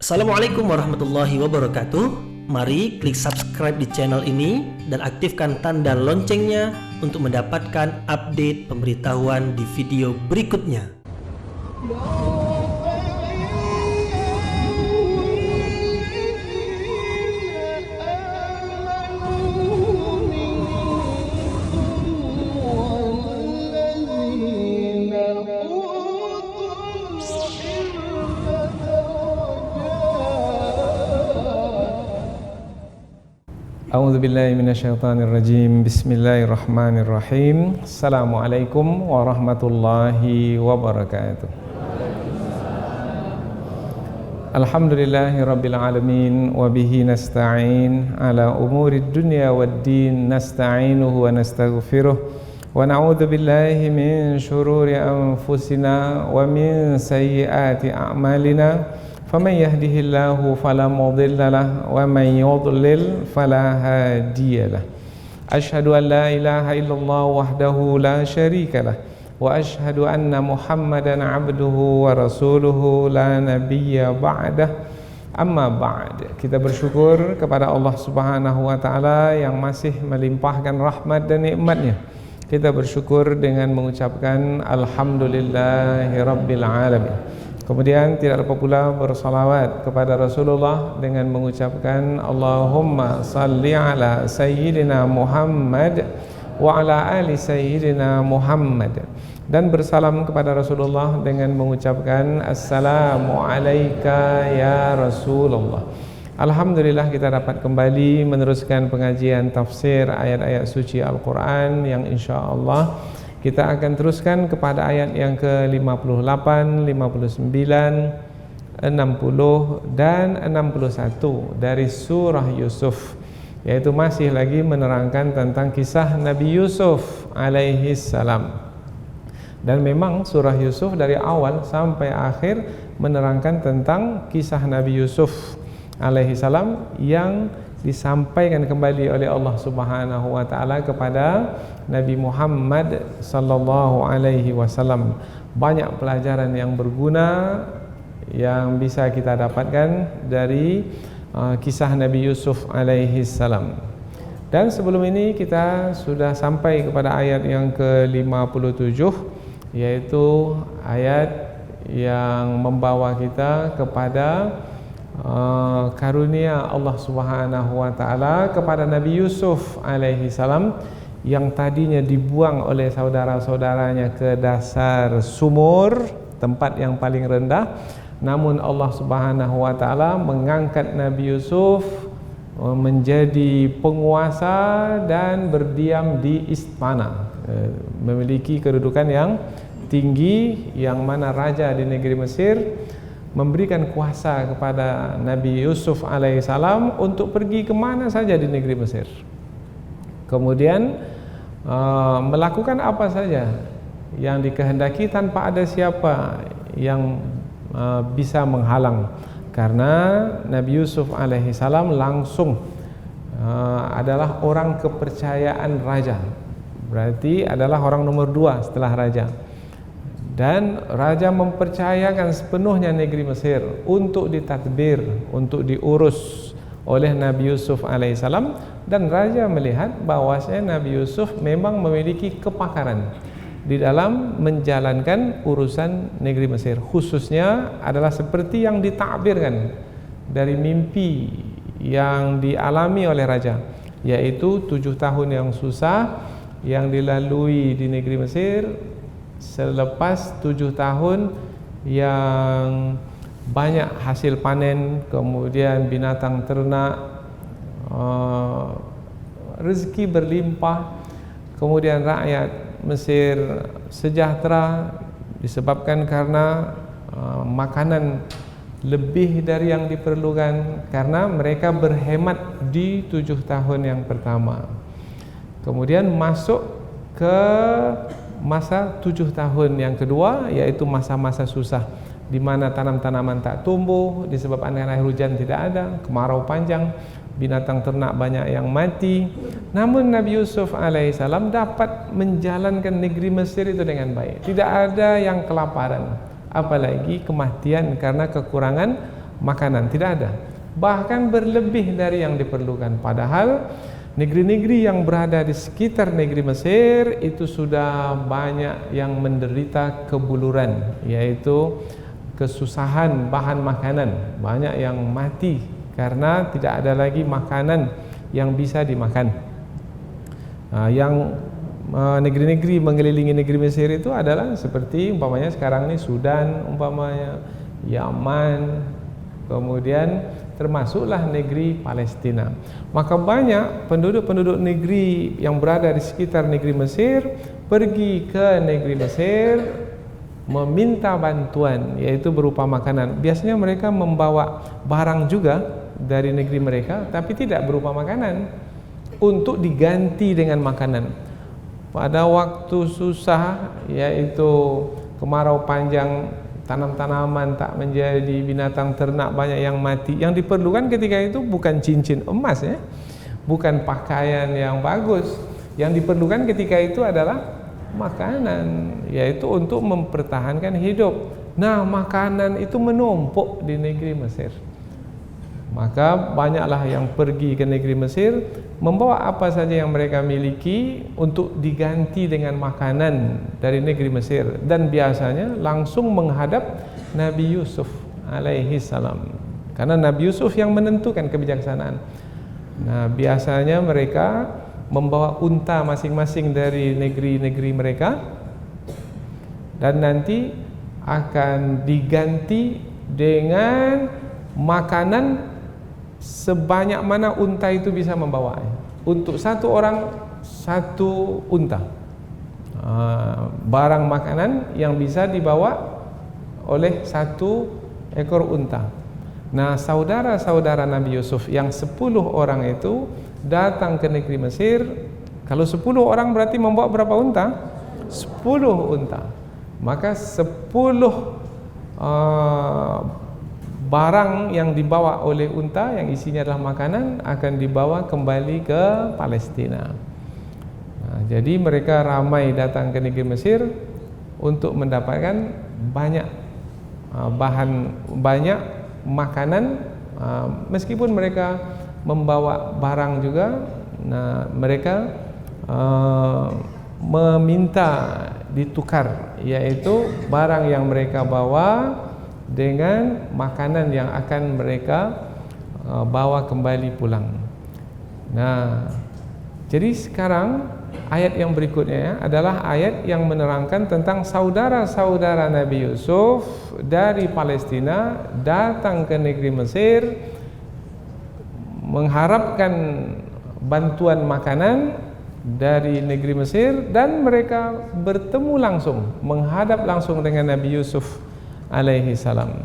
Assalamualaikum warahmatullahi wabarakatuh. Mari klik subscribe di channel ini dan aktifkan tanda loncengnya untuk mendapatkan update pemberitahuan di video berikutnya. A'udzu billahi minasyaitonir rajim. Bismillahirrahmanirrahim. Assalamualaikum warahmatullahi wabarakatuh. Alhamdulillahirabbil alamin wa bihi nasta'in ala umurid dunya waddin nasta'inuhu wa nastaghfiruh wa na'udzu billahi min shururi anfusina wa min sayyiati a'malina. فمن يهده الله فلا مضل له ومن يضلل فلا هادي له أشهد أن لا إله إلا الله وحده لا شريك له وأشهد أن محمدا عبده ورسوله لا نبي بعده amma ba'd. Kita bersyukur kepada Allah Subhanahu wa taala yang masih melimpahkan rahmat dan nikmatnya. Kita bersyukur dengan mengucapkan alhamdulillahirabbil alamin. Kemudian tidak lupa pula bersalawat kepada Rasulullah dengan mengucapkan Allahumma salli ala sayyidina Muhammad wa ala ali sayyidina Muhammad, dan bersalam kepada Rasulullah dengan mengucapkan assalamu alayka ya Rasulullah. Alhamdulillah kita dapat kembali meneruskan pengajian tafsir ayat-ayat suci Al-Quran yang insyaAllah kita akan teruskan kepada ayat yang ke-58, 59, 60 dan 61 dari surah Yusuf, yaitu masih lagi menerangkan tentang kisah Nabi Yusuf alaihi salam. Dan memang surah Yusuf dari awal sampai akhir menerangkan tentang kisah Nabi Yusuf alaihi salam yang disampaikan kembali oleh Allah Subhanahu wa taala kepada Nabi Muhammad sallallahu alaihi wasallam. Banyak pelajaran yang berguna yang bisa kita dapatkan dari kisah Nabi Yusuf alaihi salam. Dan sebelum ini kita sudah sampai kepada ayat yang ke-57, yaitu ayat yang membawa kita kepada karunia Allah Subhanahu wa taala kepada Nabi Yusuf alaihi salam yang tadinya dibuang oleh saudara-saudaranya ke dasar sumur, tempat yang paling rendah. Namun Allah Subhanahu wa taala mengangkat Nabi Yusuf menjadi penguasa dan berdiam di istana, memiliki kedudukan yang tinggi, yang mana raja di negeri Mesir memberikan kuasa kepada Nabi Yusuf alaihissalam untuk pergi kemana saja di negeri Mesir. Kemudian melakukan apa saja yang dikehendaki tanpa ada siapa yang bisa menghalang, karena Nabi Yusuf alaihissalam langsung adalah orang kepercayaan raja, berarti adalah orang nomor 2 setelah raja. Dan raja mempercayakan sepenuhnya negeri Mesir untuk ditadbir, untuk diurus oleh Nabi Yusuf alaihissalam. Dan raja melihat bahwasanya Nabi Yusuf memang memiliki kepakaran di dalam menjalankan urusan negeri Mesir, khususnya adalah seperti yang ditakbirkan dari mimpi yang dialami oleh raja, yaitu 7 tahun yang susah yang dilalui di negeri Mesir. Selepas 7 tahun yang banyak hasil panen, kemudian binatang ternak, rezeki berlimpah, kemudian rakyat Mesir sejahtera disebabkan karena makanan lebih dari yang diperlukan, karena mereka berhemat di 7 tahun yang pertama. Kemudian masuk ke masa 7 tahun yang kedua, yaitu masa-masa susah, di mana tanam-tanaman tak tumbuh disebabkan air hujan tidak ada, kemarau panjang, binatang ternak banyak yang mati. Namun Nabi Yusuf alaihissalam dapat menjalankan negeri Mesir itu dengan baik. Tidak ada yang kelaparan, apalagi kematian karena kekurangan makanan, tidak ada. Bahkan berlebih dari yang diperlukan. Padahal negeri-negeri yang berada di sekitar negeri Mesir itu sudah banyak yang menderita kebuluran, yaitu kesusahan bahan makanan. Banyak yang mati karena tidak ada lagi makanan yang bisa dimakan. Yang negeri-negeri mengelilingi negeri Mesir itu adalah seperti umpamanya sekarang ini Sudan, umpamanya Yaman, kemudian termasuklah negeri Palestina. Maka banyak penduduk-penduduk negeri yang berada di sekitar negeri Mesir pergi ke negeri Mesir meminta bantuan, yaitu berupa makanan. Biasanya mereka membawa barang juga dari negeri mereka, tapi tidak berupa makanan, untuk diganti dengan makanan. Pada waktu susah, yaitu kemarau panjang, tanam-tanaman tak menjadi, binatang ternak banyak yang mati, yang diperlukan ketika itu bukan cincin emas ya, bukan pakaian yang bagus. Yang diperlukan ketika itu adalah makanan, yaitu untuk mempertahankan hidup. Nah, makanan itu menumpuk di negeri Mesir. Maka banyaklah yang pergi ke negeri Mesir membawa apa saja yang mereka miliki untuk diganti dengan makanan dari negeri Mesir, dan biasanya langsung menghadap Nabi Yusuf alaihi salam, karena Nabi Yusuf yang menentukan kebijaksanaan. Nah, biasanya mereka membawa unta masing-masing dari negeri-negeri mereka, dan nanti akan diganti dengan makanan sebanyak mana unta itu bisa membawa. Untuk satu orang satu unta, barang makanan yang bisa dibawa oleh satu ekor unta. Nah, saudara-saudara Nabi Yusuf yang 10 orang itu datang ke negeri Mesir. Kalau 10 orang berarti membawa berapa unta? 10 unta. Maka 10 barang yang dibawa oleh unta yang isinya adalah makanan akan dibawa kembali ke Palestina. Nah, jadi mereka ramai datang ke negeri Mesir untuk mendapatkan banyak banyak makanan, meskipun mereka membawa barang juga. Nah, mereka meminta ditukar, yaitu barang yang mereka bawa dengan makanan yang akan mereka bawa kembali pulang. Nah, jadi sekarang ayat yang berikutnya adalah ayat yang menerangkan tentang saudara-saudara Nabi Yusuf dari Palestina datang ke negeri Mesir mengharapkan bantuan makanan dari negeri Mesir, dan mereka bertemu langsung, menghadap langsung dengan Nabi Yusuf alaihi salam.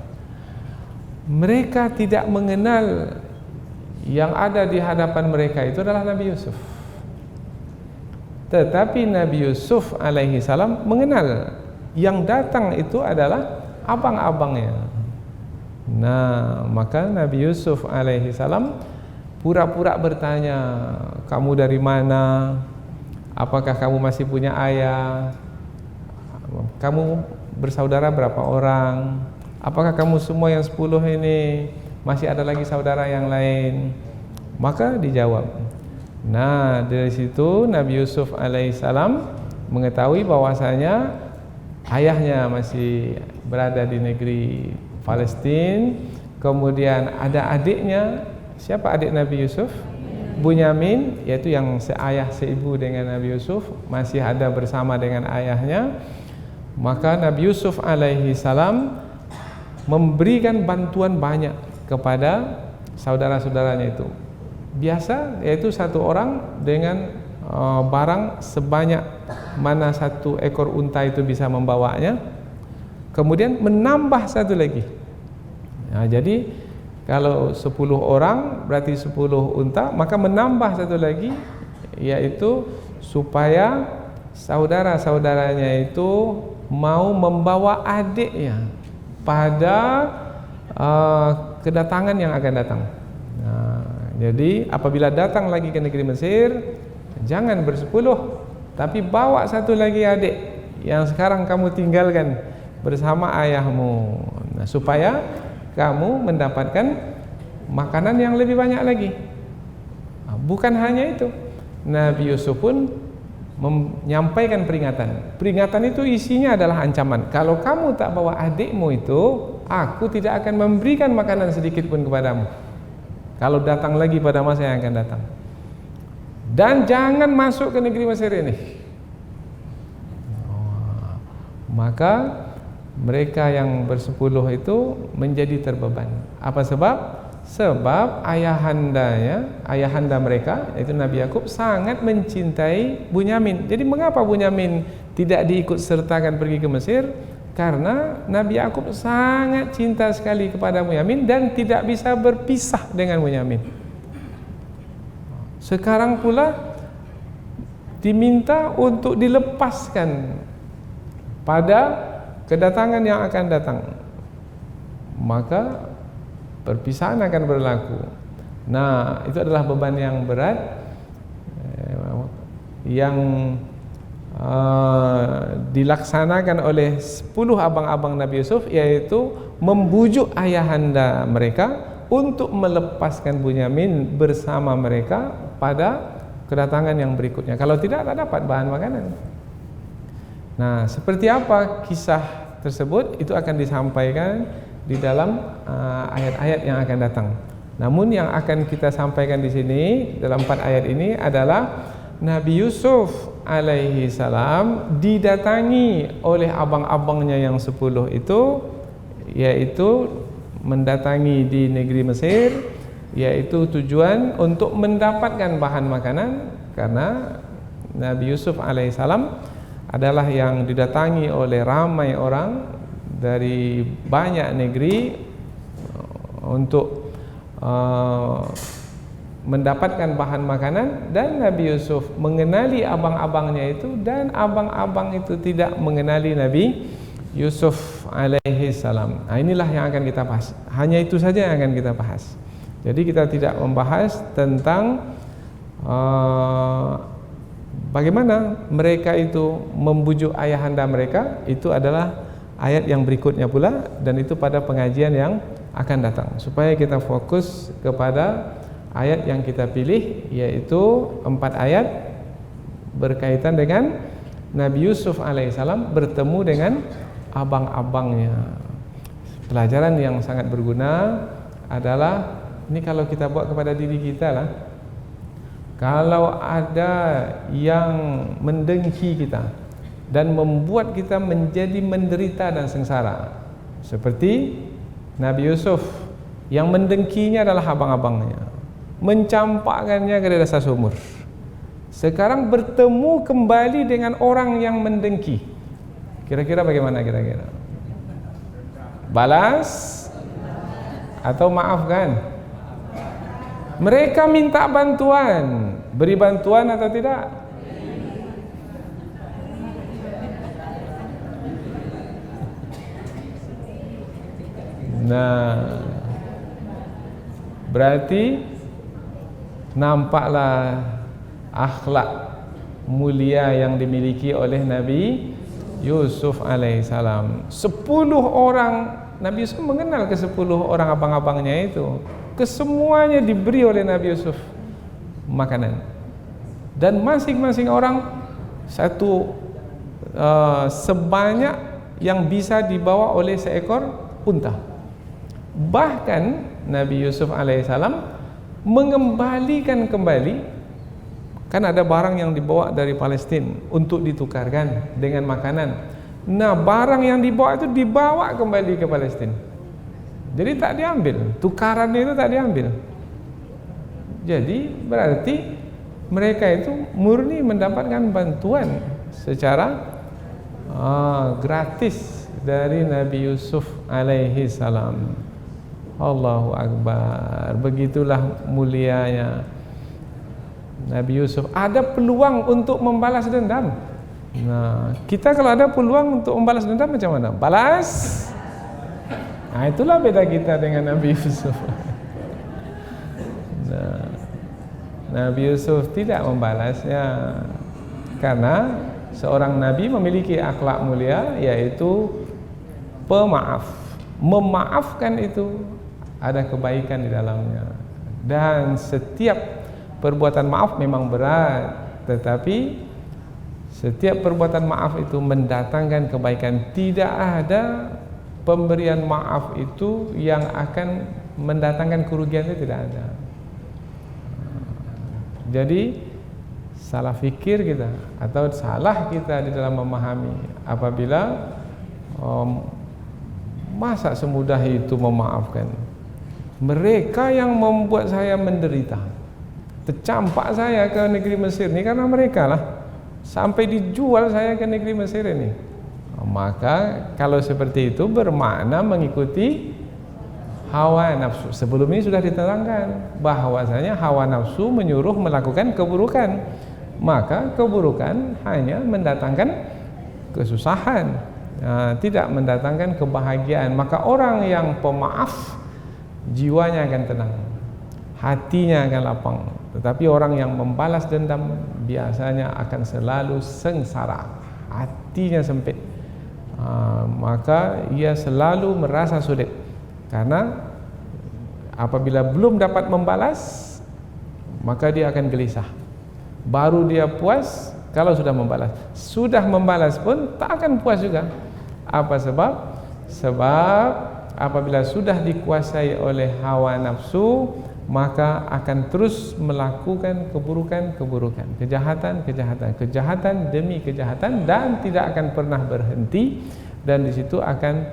Mereka tidak mengenal yang ada di hadapan mereka itu adalah Nabi Yusuf, tetapi Nabi Yusuf alaihi salam mengenal yang datang itu adalah abang-abangnya. Nah, maka Nabi Yusuf alaihi salam pura-pura bertanya, kamu dari mana? Apakah kamu masih punya ayah? Kamu bersaudara berapa orang? Apakah kamu semua yang 10 ini masih ada lagi saudara yang lain? Maka dijawab. Nah, dari situ Nabi Yusuf alaihissalam mengetahui bahwasanya ayahnya masih berada di negeri Palestina. Kemudian ada adiknya. Siapa adik Nabi Yusuf? Bunyamin, yaitu yang seayah seibu dengan Nabi Yusuf, masih ada bersama dengan ayahnya. Maka Nabi Yusuf alaihi salam memberikan bantuan banyak kepada saudara-saudaranya itu. Biasa, yaitu satu orang dengan barang sebanyak mana satu ekor unta itu bisa membawanya. Kemudian menambah satu lagi. Nah, jadi kalau 10 orang berarti 10 unta, maka menambah satu lagi, yaitu supaya saudara-saudaranya itu mau membawa adiknya pada kedatangan yang akan datang. Nah, jadi apabila datang lagi ke negeri Mesir, jangan bersepuluh, tapi bawa satu lagi adik yang sekarang kamu tinggalkan bersama ayahmu. Nah, supaya kamu mendapatkan makanan yang lebih banyak lagi. Bukan hanya itu, Nabi Yusuf pun menyampaikan peringatan. Peringatan itu isinya adalah ancaman. Kalau kamu tak bawa adikmu itu, aku tidak akan memberikan makanan sedikit pun kepadamu kalau datang lagi pada masa yang akan datang. Dan jangan masuk ke negeri Mesir ini. Maka mereka yang bersepuluh itu menjadi terbeban. Apa sebab? Sebab ayahanda mereka, yaitu Nabi Yakub, sangat mencintai Bunyamin. Jadi mengapa Bunyamin tidak diikut sertakan pergi ke Mesir? Karena Nabi Yakub sangat cinta sekali kepada Bunyamin dan tidak bisa berpisah dengan Bunyamin. Sekarang pula diminta untuk dilepaskan pada kedatangan yang akan datang. Maka perpisahan akan berlaku. Nah, itu adalah beban yang berat yang dilaksanakan oleh 10 abang-abang Nabi Yusuf, yaitu membujuk ayahanda mereka untuk melepaskan Bunyamin bersama mereka pada kedatangan yang berikutnya. Kalau tidak, tak dapat bahan makanan. Nah, seperti apa kisah tersebut itu akan disampaikan di dalam ayat-ayat yang akan datang. Namun yang akan kita sampaikan di sini dalam 4 ayat ini adalah Nabi Yusuf alaihi salam didatangi oleh abang-abangnya yang 10 itu, yaitu mendatangi di negeri Mesir, yaitu tujuan untuk mendapatkan bahan makanan, karena Nabi Yusuf alaihi salam adalah yang didatangi oleh ramai orang dari banyak negeri untuk mendapatkan bahan makanan, dan Nabi Yusuf mengenali abang-abangnya itu, dan abang-abang itu tidak mengenali Nabi Yusuf alaihi salam. Nah, inilah yang akan kita bahas. Hanya itu saja yang akan kita bahas. Jadi kita tidak membahas tentang bagaimana mereka itu membujuk ayahanda mereka. Itu adalah ayat yang berikutnya pula, dan itu pada pengajian yang akan datang, supaya kita fokus kepada ayat yang kita pilih, yaitu 4 ayat berkaitan dengan Nabi Yusuf alaihissalam bertemu dengan abang-abangnya. Pelajaran yang sangat berguna adalah, ini kalau kita buat kepada diri kita lah, kalau ada yang mendengki kita dan membuat kita menjadi menderita dan sengsara, seperti Nabi Yusuf yang mendengkinya adalah abang-abangnya, mencampakkannya ke dasar sumur. Sekarang bertemu kembali dengan orang yang mendengki, kira-kira bagaimana kira-kira? Balas atau maafkan? Mereka minta bantuan, beri bantuan atau tidak? Nah, berarti nampaklah akhlak mulia yang dimiliki oleh Nabi Yusuf alaihissalam. 10 orang, Nabi Yusuf mengenal ke 10 orang abang-abangnya itu. Kesemuanya diberi oleh Nabi Yusuf makanan, dan masing-masing orang satu sebanyak yang bisa dibawa oleh seekor unta. Bahkan Nabi Yusuf alaihissalam mengembalikan kembali, kan ada barang yang dibawa dari Palestina untuk ditukarkan dengan makanan. Nah, barang yang dibawa itu dibawa kembali ke Palestina. Jadi tak diambil, tukaran itu tak diambil. Jadi berarti mereka itu murni mendapatkan bantuan secara gratis dari Nabi Yusuf alaihi salam. Allahu Akbar. Begitulah mulianya Nabi Yusuf. Ada peluang untuk membalas dendam. Nah, kita kalau ada peluang untuk membalas dendam macam mana? Balas. Nah, itulah beda kita dengan Nabi Yusuf. Nah, Nabi Yusuf tidak membalasnya, karena seorang nabi memiliki akhlak mulia, yaitu pemaaf. memaafkan itu ada kebaikan di dalamnya. Dan setiap perbuatan maaf memang berat, tetapi setiap perbuatan maaf itu mendatangkan kebaikan. Tidak ada pemberian maaf itu yang akan mendatangkan kerugian, itu tidak ada. Jadi salah fikir kita atau salah kita di dalam memahami apabila masa semudah itu memaafkan. Mereka yang membuat saya menderita, tercampak saya ke negeri Mesir ini karena mereka lah, sampai dijual saya ke negeri Mesir ini. Maka kalau seperti itu bermakna mengikuti hawa nafsu. Sebelum ini sudah diterangkan bahwasanya hawa nafsu menyuruh melakukan keburukan, maka keburukan hanya mendatangkan kesusahan, tidak mendatangkan kebahagiaan. Maka orang yang pemaaf jiwanya akan tenang, hatinya akan lapang. Tetapi orang yang membalas dendam biasanya akan selalu sengsara, hatinya sempit. Maka ia selalu merasa sulit, karena apabila belum dapat membalas, maka dia akan gelisah. Baru dia puas kalau sudah membalas. Sudah membalas pun tak akan puas juga. Apa sebab? Sebab apabila sudah dikuasai oleh hawa nafsu, maka akan terus melakukan keburukan-keburukan, kejahatan demi kejahatan, dan tidak akan pernah berhenti, dan di situ akan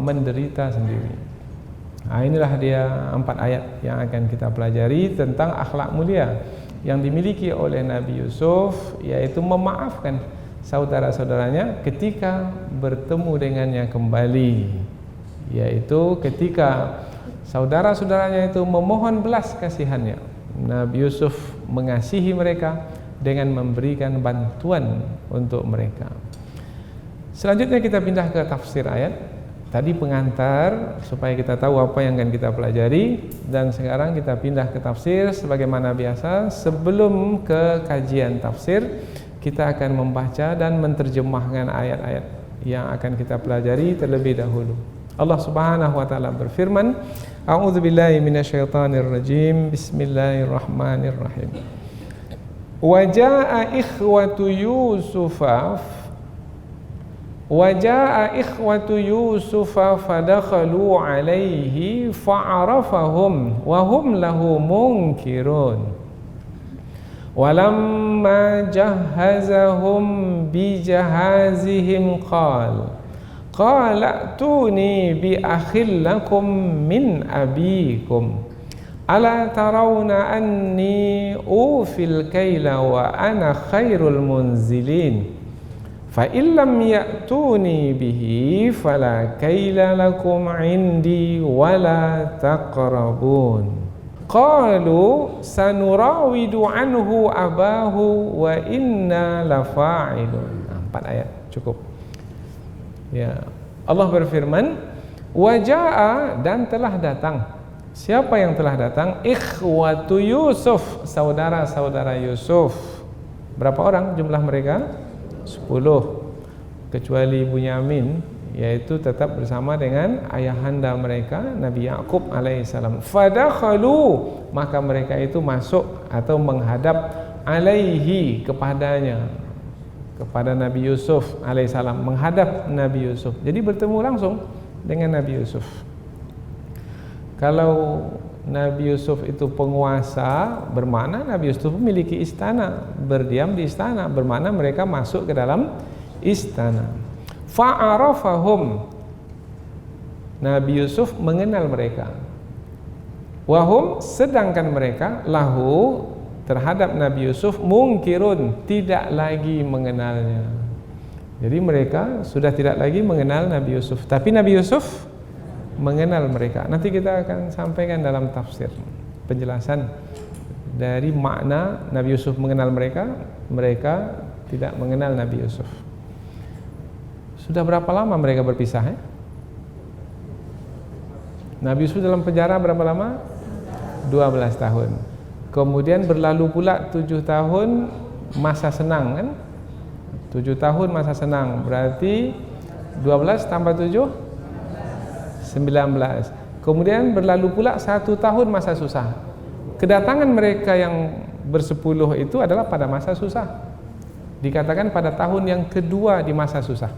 menderita sendiri. Inilah dia 4 ayat yang akan kita pelajari tentang akhlak mulia yang dimiliki oleh Nabi Yusuf, yaitu memaafkan saudara-saudaranya ketika bertemu dengannya kembali, yaitu ketika saudara-saudaranya itu memohon belas kasihannya, Nabi Yusuf mengasihi mereka dengan memberikan bantuan untuk mereka. Selanjutnya kita pindah ke tafsir ayat. Tadi pengantar supaya kita tahu apa yang akan kita pelajari, dan sekarang kita pindah ke tafsir. Sebagaimana biasa, sebelum ke kajian tafsir, kita akan membaca dan menerjemahkan ayat-ayat yang akan kita pelajari terlebih dahulu. Allah Subhanahu wa taala berfirman, A'udzubillahi minasyaitonirrajim. Bismillahirrahmanirrahim. Wa jaa'a ikhwatu Yusufa fadakhalu alaihi fa'arafahum wa hum lahu munkirun. Walamma jahhazahum bijahazihim qala a'tuni bi akhil lakum min abikum ala tarawna anni ufil kaila wa ana khairul munzilin fa illam ya'tuni bihi fala kaila lakum indi wala taqrabun. Qalu sanurawidu anhu abahu wa inna lafa'ilun. 4 ayat cukup. Ya, Allah berfirman, wajaa, dan telah datang. Siapa yang telah datang? Ikhwatu Yusuf, saudara-saudara Yusuf. Berapa orang jumlah mereka? 10, kecuali Bunyamin, yaitu tetap bersama dengan ayahanda mereka Nabi Yakub alaihissalam. Fadakhalu, maka mereka itu masuk atau menghadap alaihi, kepadanya, kepada Nabi Yusuf alaihissalam, menghadap Nabi Yusuf. Jadi bertemu langsung dengan Nabi Yusuf. Kalau Nabi Yusuf itu penguasa, bermakna Nabi Yusuf memiliki istana, berdiam di istana, bermakna mereka masuk ke dalam istana. Fa'arafahum, Nabi Yusuf mengenal mereka. Wahum, sedangkan mereka lahu, terhadap Nabi Yusuf, mungkirun, tidak lagi mengenalnya. Jadi mereka sudah tidak lagi mengenal Nabi Yusuf, tapi Nabi Yusuf mengenal mereka. Nanti kita akan sampaikan dalam tafsir penjelasan dari makna Nabi Yusuf mengenal mereka, mereka tidak mengenal Nabi Yusuf. Sudah berapa lama mereka berpisah? Nabi Yusuf dalam penjara berapa lama? 12 tahun. Kemudian berlalu pula 7 tahun masa senang, kan? 7 tahun masa senang, berarti 12 tambah 7 19. Kemudian berlalu pula 1 tahun masa susah. Kedatangan mereka yang bersepuluh itu adalah pada masa susah. Dikatakan pada tahun yang kedua di masa susah.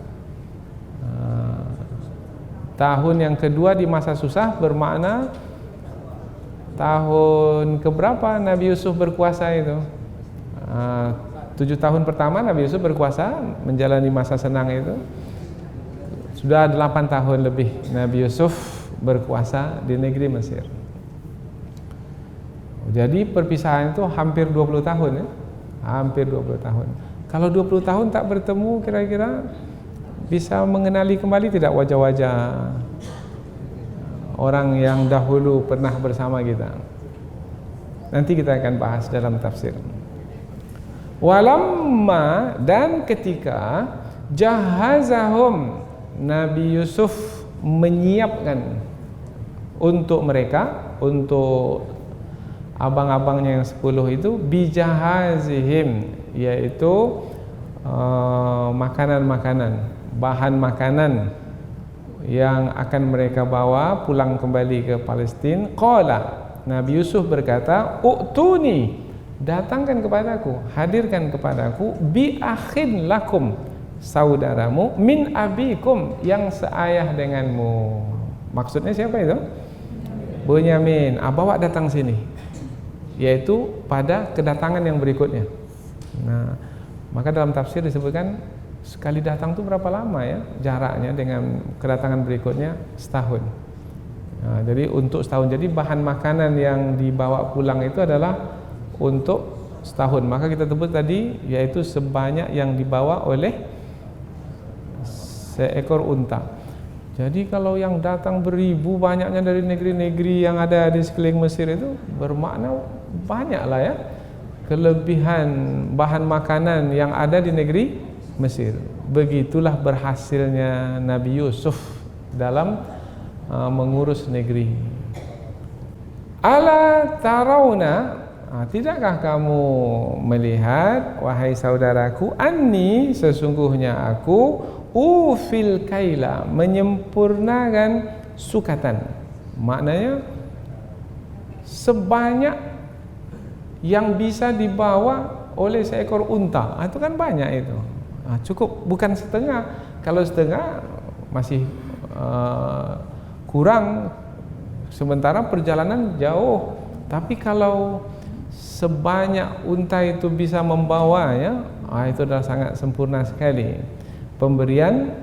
Tahun yang kedua di masa susah bermakna tahun keberapa Nabi Yusuf berkuasa itu? 7 tahun pertama Nabi Yusuf berkuasa, menjalani masa senang itu. Sudah 8 tahun lebih Nabi Yusuf berkuasa di negeri Mesir. Jadi perpisahan itu hampir 20 tahun ya. Hampir 20 tahun. Kalau 20 tahun tak bertemu, kira-kira bisa mengenali kembali tidak wajah-wajah orang yang dahulu pernah bersama kita. Nanti kita akan bahas dalam tafsir. Walamma, dan ketika jahazahum, Nabi Yusuf menyiapkan untuk mereka, untuk abang-abangnya yang 10 itu, bijahazihim, yaitu makanan-makanan, bahan makanan yang akan mereka bawa pulang kembali ke Palestin. Qala, Nabi Yusuf berkata, u'tuni, datangkan kepadaku, hadirkan kepadaku, bi akhin lakum, saudaramu, min abikum, yang seayah denganmu. Maksudnya siapa itu? Bunyamin. Bawa datang sini, yaitu pada kedatangan yang berikutnya. Nah, maka dalam tafsir disebutkan sekali datang itu berapa lama ya jaraknya dengan kedatangan berikutnya? Setahun. Nah, jadi untuk setahun. Jadi bahan makanan yang dibawa pulang itu adalah untuk setahun. Maka kita sebut tadi, yaitu sebanyak yang dibawa oleh seekor unta. Jadi kalau yang datang beribu banyaknya dari negeri-negeri yang ada di sekeliling Mesir itu, bermakna banyaklah ya kelebihan bahan makanan yang ada di negeri Mesir. Begitulah berhasilnya Nabi Yusuf dalam mengurus negeri. Ala tarawna, tidakkah kamu melihat, wahai saudaraku, anni, sesungguhnya aku, ufil kaila, menyempurnakan sukatan. Maknanya sebanyak yang bisa dibawa oleh seekor unta. Itu kan banyak itu. Cukup, bukan setengah. Kalau setengah masih kurang, sementara perjalanan jauh. Tapi kalau sebanyak unta itu bisa membawanya, itu adalah sangat sempurna sekali pemberian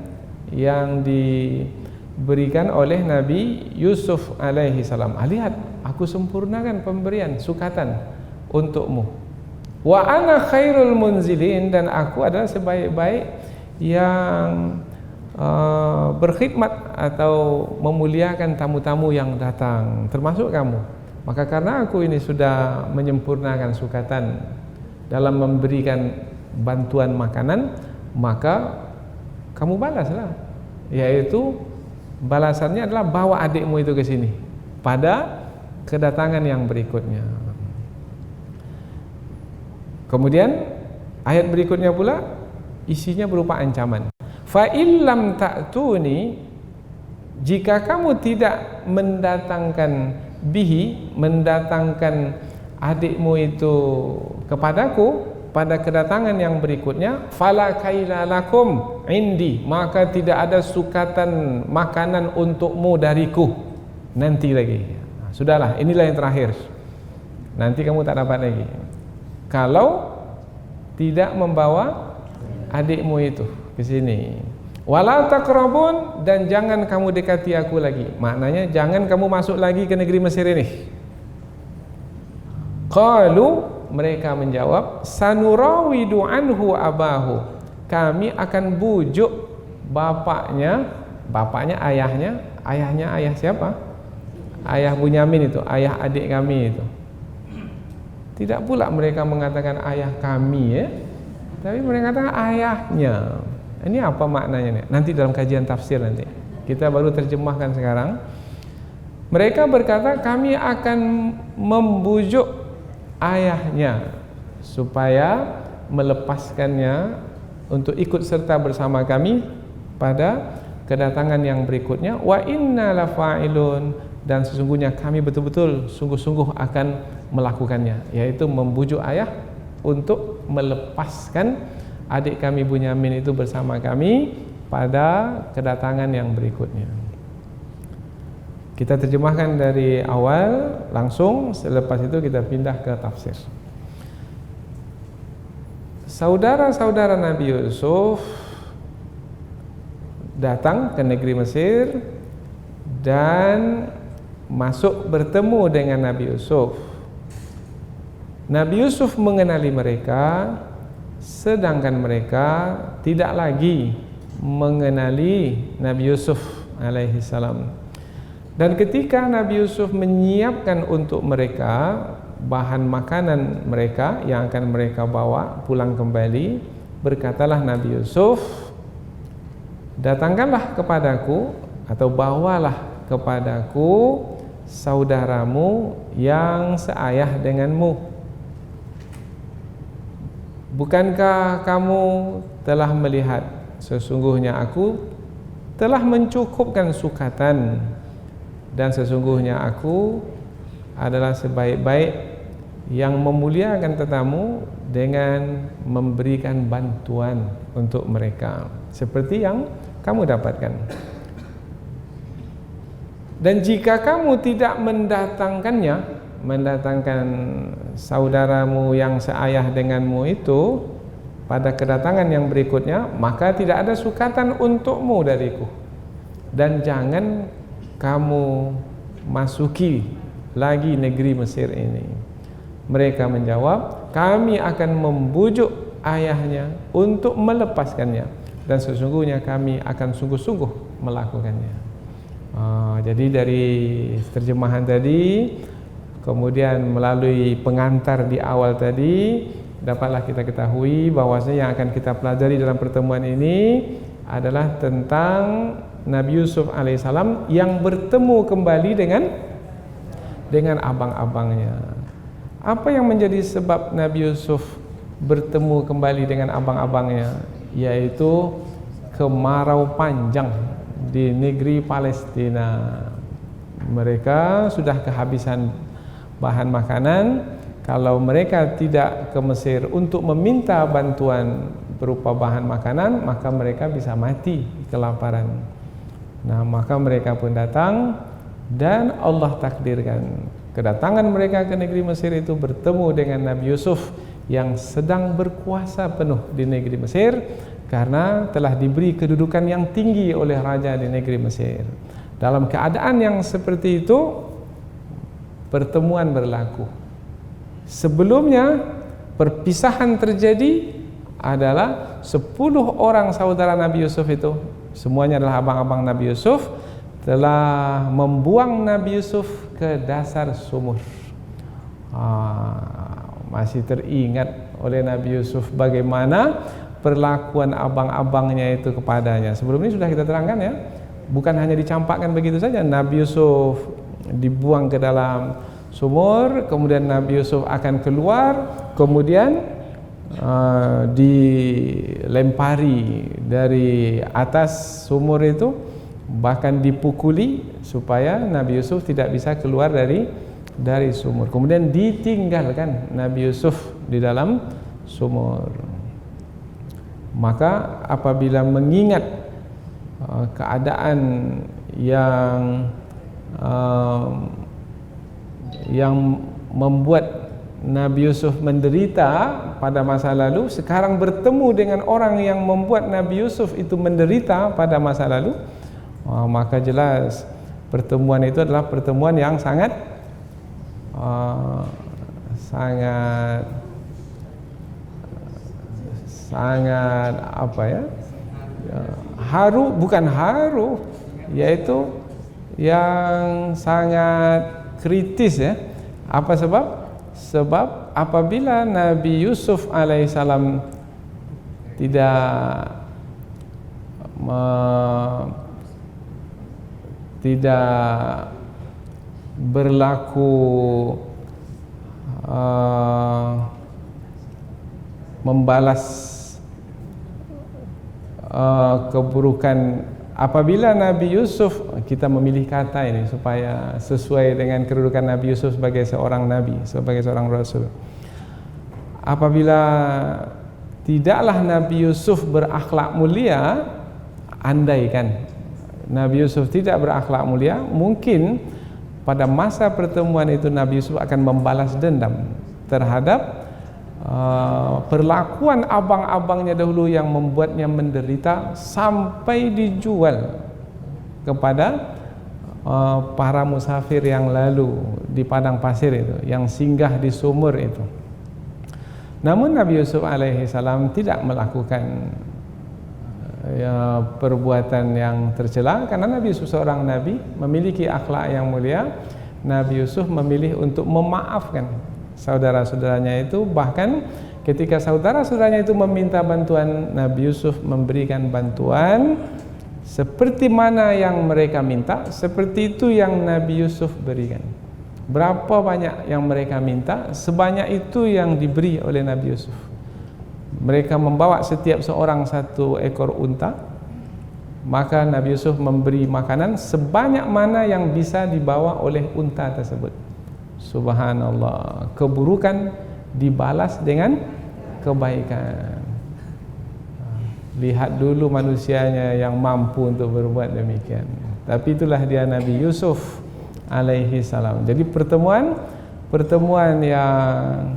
yang diberikan oleh Nabi Yusuf alaihi salam. Lihat, aku sempurnakan pemberian sukatan untukmu. Wa ana khairul munzilin, dan aku adalah sebaik-baik yang berkhidmat atau memuliakan tamu-tamu yang datang, termasuk kamu. Maka karena aku ini sudah menyempurnakan sukatan dalam memberikan bantuan makanan, maka kamu balaslah, yaitu balasannya adalah bawa adikmu itu ke sini pada kedatangan yang berikutnya. Kemudian ayat berikutnya pula isinya berupa ancaman. Fa illam ta'tuni, jika kamu tidak mendatangkan bihi, mendatangkan adikmu itu kepadaku pada kedatangan yang berikutnya, fala kaila lakum indi, maka tidak ada sukatan makanan untukmu dariku nanti lagi. Sudahlah, inilah yang terakhir, nanti kamu tak dapat lagi kalau tidak membawa adikmu itu ke sini. Wala taqrabun, dan jangan kamu dekati aku lagi. Maknanya jangan kamu masuk lagi ke negeri Mesir ini. Qalu, mereka menjawab, sanurawidu anhu abahu, kami akan bujuk bapaknya. Bapaknya ayahnya. Ayahnya ayah siapa? Ayah Bunyamin itu, ayah adik kami itu. Tidak pula mereka mengatakan ayah kami ya, tapi mereka katakan ayahnya. Ini apa maknanya nih? Nanti dalam kajian tafsir nanti. Kita baru terjemahkan sekarang. Mereka berkata, kami akan membujuk ayahnya supaya melepaskannya untuk ikut serta bersama kami pada kedatangan yang berikutnya, wa inna lafa'ilun, dan sesungguhnya kami betul-betul sungguh-sungguh akan melakukannya, yaitu membujuk ayah untuk melepaskan adik kami Bunyamin itu bersama kami pada kedatangan yang berikutnya. Kita terjemahkan dari awal langsung, selepas itu kita pindah ke tafsir. Saudara-saudara Nabi Yusuf datang ke negeri Mesir dan masuk bertemu dengan Nabi Yusuf. Nabi Yusuf mengenali mereka, sedangkan mereka tidak lagi mengenali Nabi Yusuf alaihi salam. Dan ketika Nabi Yusuf menyiapkan untuk mereka bahan makanan mereka yang akan mereka bawa pulang kembali, berkatalah Nabi Yusuf, datangkanlah kepadaku atau bawalah kepadaku saudaramu yang seayah denganmu. Bukankah kamu telah melihat sesungguhnya aku telah mencukupkan sukatan, dan sesungguhnya aku adalah sebaik-baik yang memuliakan tetamu dengan memberikan bantuan untuk mereka seperti yang kamu dapatkan. Dan jika kamu tidak mendatangkan saudaramu yang seayah denganmu itu pada kedatangan yang berikutnya, maka tidak ada sukatan untukmu dariku, dan jangan kamu masuki lagi negeri Mesir ini. Mereka menjawab, kami akan membujuk ayahnya untuk melepaskannya, dan sesungguhnya kami akan sungguh-sungguh melakukannya. Jadi dari terjemahan tadi, kemudian melalui pengantar di awal tadi, dapatlah kita ketahui bahwasanya yang akan kita pelajari dalam pertemuan ini adalah tentang Nabi Yusuf alaihissalam yang bertemu kembali dengan abang-abangnya. Apa yang menjadi sebab Nabi Yusuf bertemu kembali dengan abang-abangnya? Yaitu kemarau panjang di negeri Palestina. Mereka sudah kehabisan bahan makanan. Kalau mereka tidak ke Mesir untuk meminta bantuan berupa bahan makanan, maka mereka bisa mati kelaparan. Nah, maka mereka pun datang, dan Allah takdirkan kedatangan mereka ke negeri Mesir itu bertemu dengan Nabi Yusuf yang sedang berkuasa penuh di negeri Mesir, karena telah diberi kedudukan yang tinggi oleh raja di negeri Mesir. Dalam keadaan yang seperti itu, pertemuan berlaku. Sebelumnya perpisahan terjadi adalah 10 orang saudara Nabi Yusuf itu, semuanya adalah abang-abang Nabi Yusuf, telah membuang Nabi Yusuf ke dasar sumur. Masih teringat oleh Nabi Yusuf bagaimana perlakuan abang-abangnya itu kepadanya. Sebelum ini sudah kita terangkan ya, bukan hanya dicampakkan begitu saja. Nabi Yusuf dibuang ke dalam sumur, kemudian Nabi Yusuf akan keluar, kemudian dilempari dari atas sumur itu, bahkan dipukuli supaya Nabi Yusuf tidak bisa keluar dari sumur. Kemudian ditinggalkan Nabi Yusuf di dalam sumur. Maka apabila mengingat keadaan yang membuat Nabi Yusuf menderita pada masa lalu, sekarang bertemu dengan orang yang membuat Nabi Yusuf itu menderita pada masa lalu, maka jelas pertemuan itu adalah pertemuan yang sangat apa ya, haru, bukan haru, yaitu yang sangat kritis ya. Apa sebab? Sebab apabila Nabi Yusuf alaihissalam tidak berlaku membalas keburukan apabila Nabi Yusuf, kita memilih kata ini supaya sesuai dengan kedudukan Nabi Yusuf sebagai seorang nabi, sebagai seorang rasul. Apabila tidaklah Nabi Yusuf berakhlak mulia, andaikan Nabi Yusuf tidak berakhlak mulia, mungkin pada masa pertemuan itu Nabi Yusuf akan membalas dendam terhadap perlakuan abang-abangnya dahulu yang membuatnya menderita sampai dijual kepada para musafir yang lalu di padang pasir itu, yang singgah di sumur itu. Namun Nabi Yusuf alaihi salam tidak melakukan perbuatan yang tercela, karena Nabi Yusuf seorang nabi, memiliki akhlak yang mulia. Nabi Yusuf memilih untuk memaafkan saudara-saudaranya itu, bahkan ketika saudara-saudaranya itu meminta bantuan, Nabi Yusuf memberikan bantuan seperti mana yang mereka minta, seperti itu yang Nabi Yusuf berikan. Berapa banyak yang mereka minta, sebanyak itu yang diberi oleh Nabi Yusuf. Mereka membawa setiap seorang 1 ekor unta, maka Nabi Yusuf memberi makanan sebanyak mana yang bisa dibawa oleh unta tersebut. Subhanallah, keburukan dibalas dengan kebaikan. Lihat dulu manusianya yang mampu untuk berbuat demikian. Tapi itulah dia Nabi Yusuf alaihi salam. Jadi pertemuan yang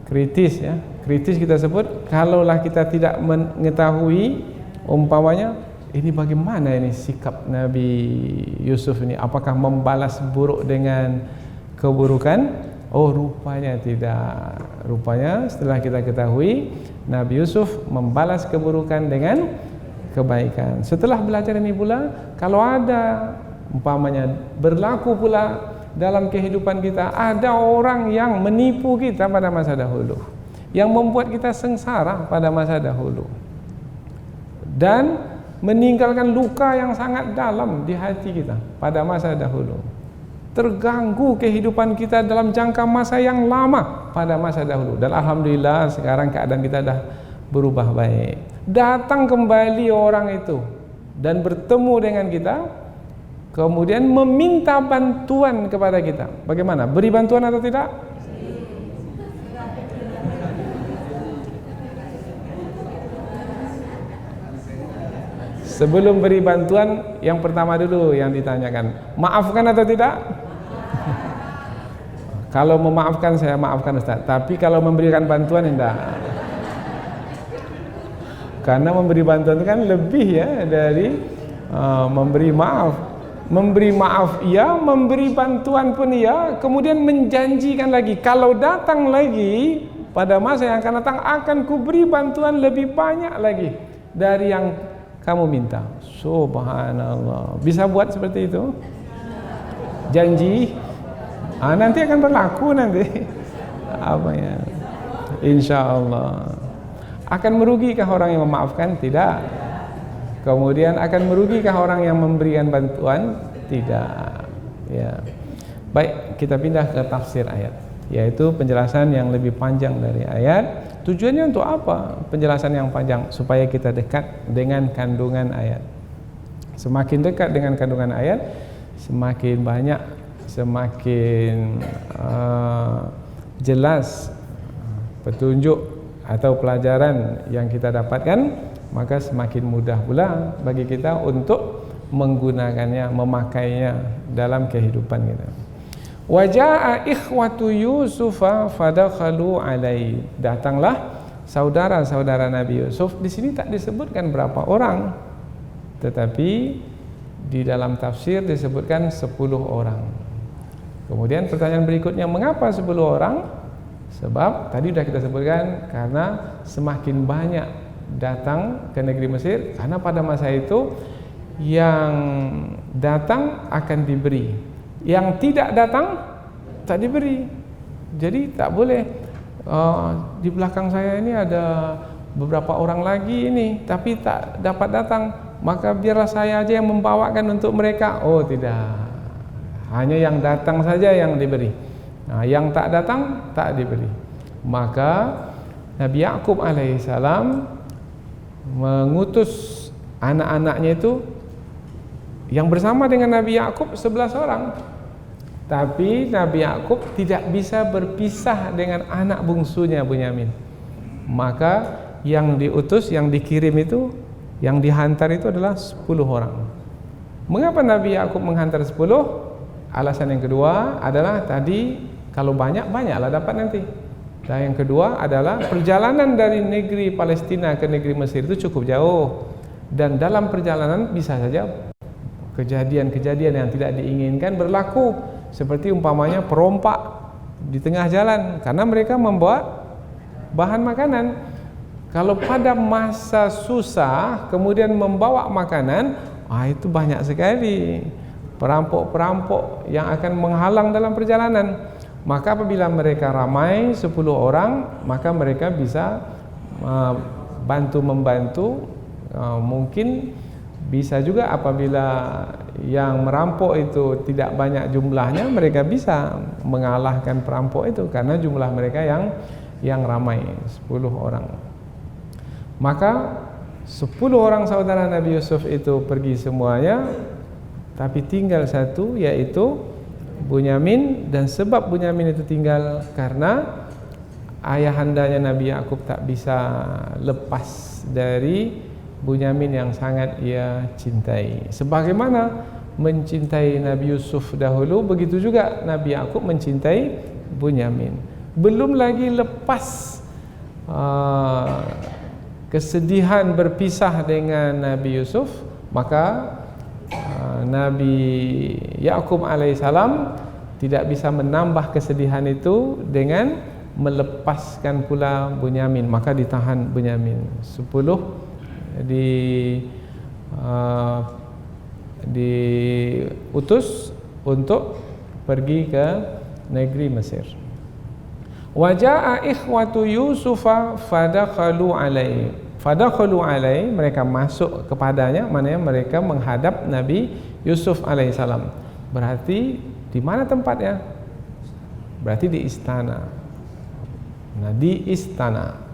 kritis, ya. Kritis kita sebut kalaulah kita tidak mengetahui umpamanya ini bagaimana ini sikap Nabi Yusuf ini, apakah membalas buruk dengan keburukan? Oh, rupanya tidak. Rupanya setelah kita ketahui, Nabi Yusuf membalas keburukan dengan kebaikan. Setelah belajar ini pula, kalau ada umpamanya berlaku pula dalam kehidupan kita, ada orang yang menipu kita pada masa dahulu, yang membuat kita sengsara pada masa dahulu dan meninggalkan luka yang sangat dalam di hati kita pada masa dahulu. Terganggu kehidupan kita dalam jangka masa yang lama pada masa dahulu, dan alhamdulillah sekarang keadaan kita dah berubah baik. Datang kembali orang itu dan bertemu dengan kita, kemudian meminta bantuan kepada kita. Bagaimana? Beri bantuan atau tidak? Sebelum beri bantuan, yang pertama dulu yang ditanyakan, maafkan atau tidak? Kalau memaafkan, saya maafkan Ustaz. Tapi kalau memberikan bantuan, tidak. Karena memberi bantuan itu kan lebih, ya, dari memberi maaf. Memberi maaf iya, memberi bantuan pun iya, kemudian menjanjikan lagi, kalau datang lagi pada masa yang akan datang, akan kuberi bantuan lebih banyak lagi dari yang kamu minta. Subhanallah. Bisa buat seperti itu? Janji nanti akan berlaku nanti. Apa ya? InsyaAllah. Akan merugikah orang yang memaafkan? Tidak. Kemudian akan merugikah orang yang memberikan bantuan? Tidak. Ya. Baik, kita pindah ke tafsir ayat, yaitu penjelasan yang lebih panjang dari ayat. Tujuannya untuk apa penjelasan yang panjang? Supaya kita dekat dengan kandungan ayat. Semakin dekat dengan kandungan ayat, semakin banyak, semakin jelas petunjuk atau pelajaran yang kita dapatkan, maka semakin mudah pula bagi kita untuk menggunakannya, memakainya dalam kehidupan kita. Waja'a ikhwatu Yusufa fadakhalu alaihi. Datanglah saudara-saudara Nabi Yusuf. Di sini tak disebutkan berapa orang, tetapi di dalam tafsir disebutkan 10 orang. Kemudian pertanyaan berikutnya, mengapa 10 orang? Sebab tadi sudah kita sebutkan, karena semakin banyak datang ke negeri Mesir, karena pada masa itu yang datang akan diberi, yang tidak datang tak diberi. Jadi tak boleh di belakang saya ini ada beberapa orang lagi ini, tapi tak dapat datang, maka biarlah saya aja yang membawakan untuk mereka. Oh tidak, hanya yang datang saja yang diberi. Nah, yang tak datang tak diberi. Maka Nabi Ya'qub alaihissalam mengutus anak-anaknya itu Yang bersama dengan Nabi Yakub 11 orang. Tapi Nabi Yakub tidak bisa berpisah dengan anak bungsunya Bunyamin. Maka yang diutus, yang dikirim itu, yang dihantar itu adalah 10 orang. Mengapa Nabi Yakub menghantar 10? Alasan yang kedua adalah tadi, kalau banyak-banyaklah dapat nanti. Dan yang kedua adalah perjalanan dari negeri Palestina ke negeri Mesir itu cukup jauh. Dan dalam perjalanan bisa saja kejadian-kejadian yang tidak diinginkan berlaku, seperti umpamanya perompak di tengah jalan karena mereka membawa bahan makanan. Kalau pada masa susah kemudian membawa makanan, itu banyak sekali perampok-perampok yang akan menghalang dalam perjalanan. Maka apabila mereka ramai 10 orang, maka mereka bisa bantu-membantu. Mungkin bisa juga apabila yang merampok itu tidak banyak jumlahnya, mereka bisa mengalahkan perampok itu karena jumlah mereka yang ramai, 10 orang. Maka 10 orang saudara Nabi Yusuf itu pergi semuanya, tapi tinggal satu, yaitu Bunyamin. Dan sebab Bunyamin itu tinggal karena ayahandanya Nabi Yakub tak bisa lepas dari Bunyamin yang sangat ia cintai. Sebagaimana mencintai Nabi Yusuf dahulu, begitu juga Nabi Yakub mencintai Bunyamin. Belum lagi lepas kesedihan berpisah dengan Nabi Yusuf, maka Nabi Yakub alaihissalam tidak bisa menambah kesedihan itu dengan melepaskan pula Bunyamin. Maka ditahan Bunyamin. 10 diutus untuk pergi ke negeri Mesir. Waja'a ikhwatu Yusufa fadakhalu alaihi, mereka masuk kepadanya, maknanya mereka menghadap Nabi Yusuf alaihissalam. Berarti di mana tempatnya? Berarti di istana. Nah, di istana.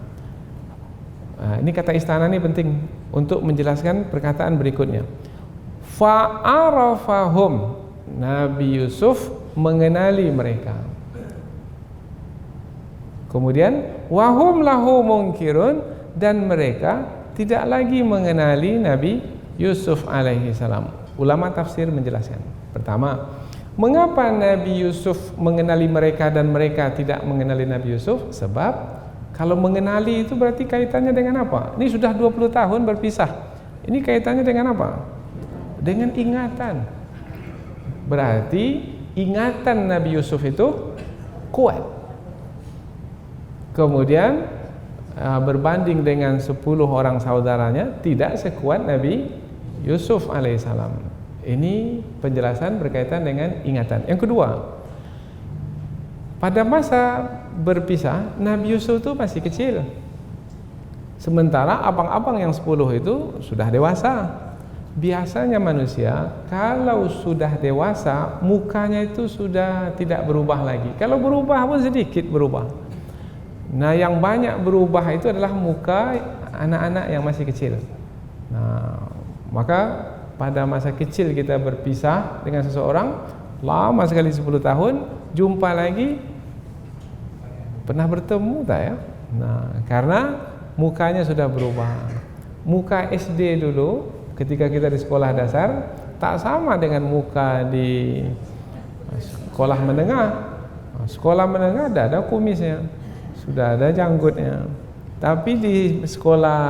Ini kata istana ini penting untuk menjelaskan perkataan berikutnya. Fa'arafahum, Nabi Yusuf mengenali mereka. Kemudian wahum lahu munkirun, dan mereka tidak lagi mengenali Nabi Yusuf alaihi salam. Ulama tafsir menjelaskan. Pertama, mengapa Nabi Yusuf mengenali mereka dan mereka tidak mengenali Nabi Yusuf? Sebab kalau mengenali itu berarti kaitannya dengan apa? Ini sudah 20 tahun berpisah. Ini kaitannya dengan apa? Dengan ingatan. Berarti ingatan Nabi Yusuf itu kuat. Kemudian berbanding dengan 10 orang saudaranya, tidak sekuat Nabi Yusuf alaihissalam. Ini penjelasan berkaitan dengan ingatan. Yang kedua, pada masa berpisah, Nabi Yusuf itu masih kecil. Sementara abang-abang yang 10 itu sudah dewasa. Biasanya manusia kalau sudah dewasa, mukanya itu sudah tidak berubah lagi. Kalau berubah pun sedikit berubah. Nah, yang banyak berubah itu adalah muka anak-anak yang masih kecil. Nah, maka pada masa kecil kita berpisah dengan seseorang, lama sekali 10 tahun, jumpa lagi, pernah bertemu tak ya? Nah, karena mukanya sudah berubah. Muka SD dulu ketika kita di sekolah dasar tak sama dengan muka di sekolah menengah. Sekolah menengah ada kumisnya, sudah ada janggutnya. Tapi di sekolah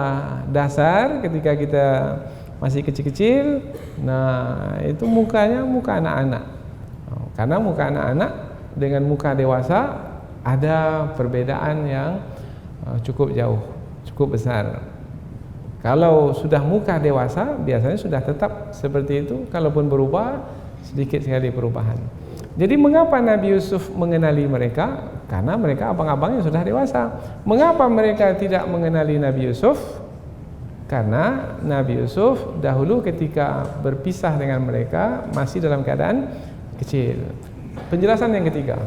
dasar ketika kita masih kecil-kecil, nah itu mukanya muka anak-anak. Karena muka anak-anak dengan muka dewasa ada perbedaan yang cukup jauh, cukup besar. Kalau sudah muka dewasa, biasanya sudah tetap seperti itu. Kalaupun berubah, sedikit sekali perubahan. Jadi mengapa Nabi Yusuf mengenali mereka? Karena mereka abang-abangnya sudah dewasa. Mengapa mereka tidak mengenali Nabi Yusuf? Karena Nabi Yusuf dahulu ketika berpisah dengan mereka masih dalam keadaan kecil. Penjelasan yang ketiga,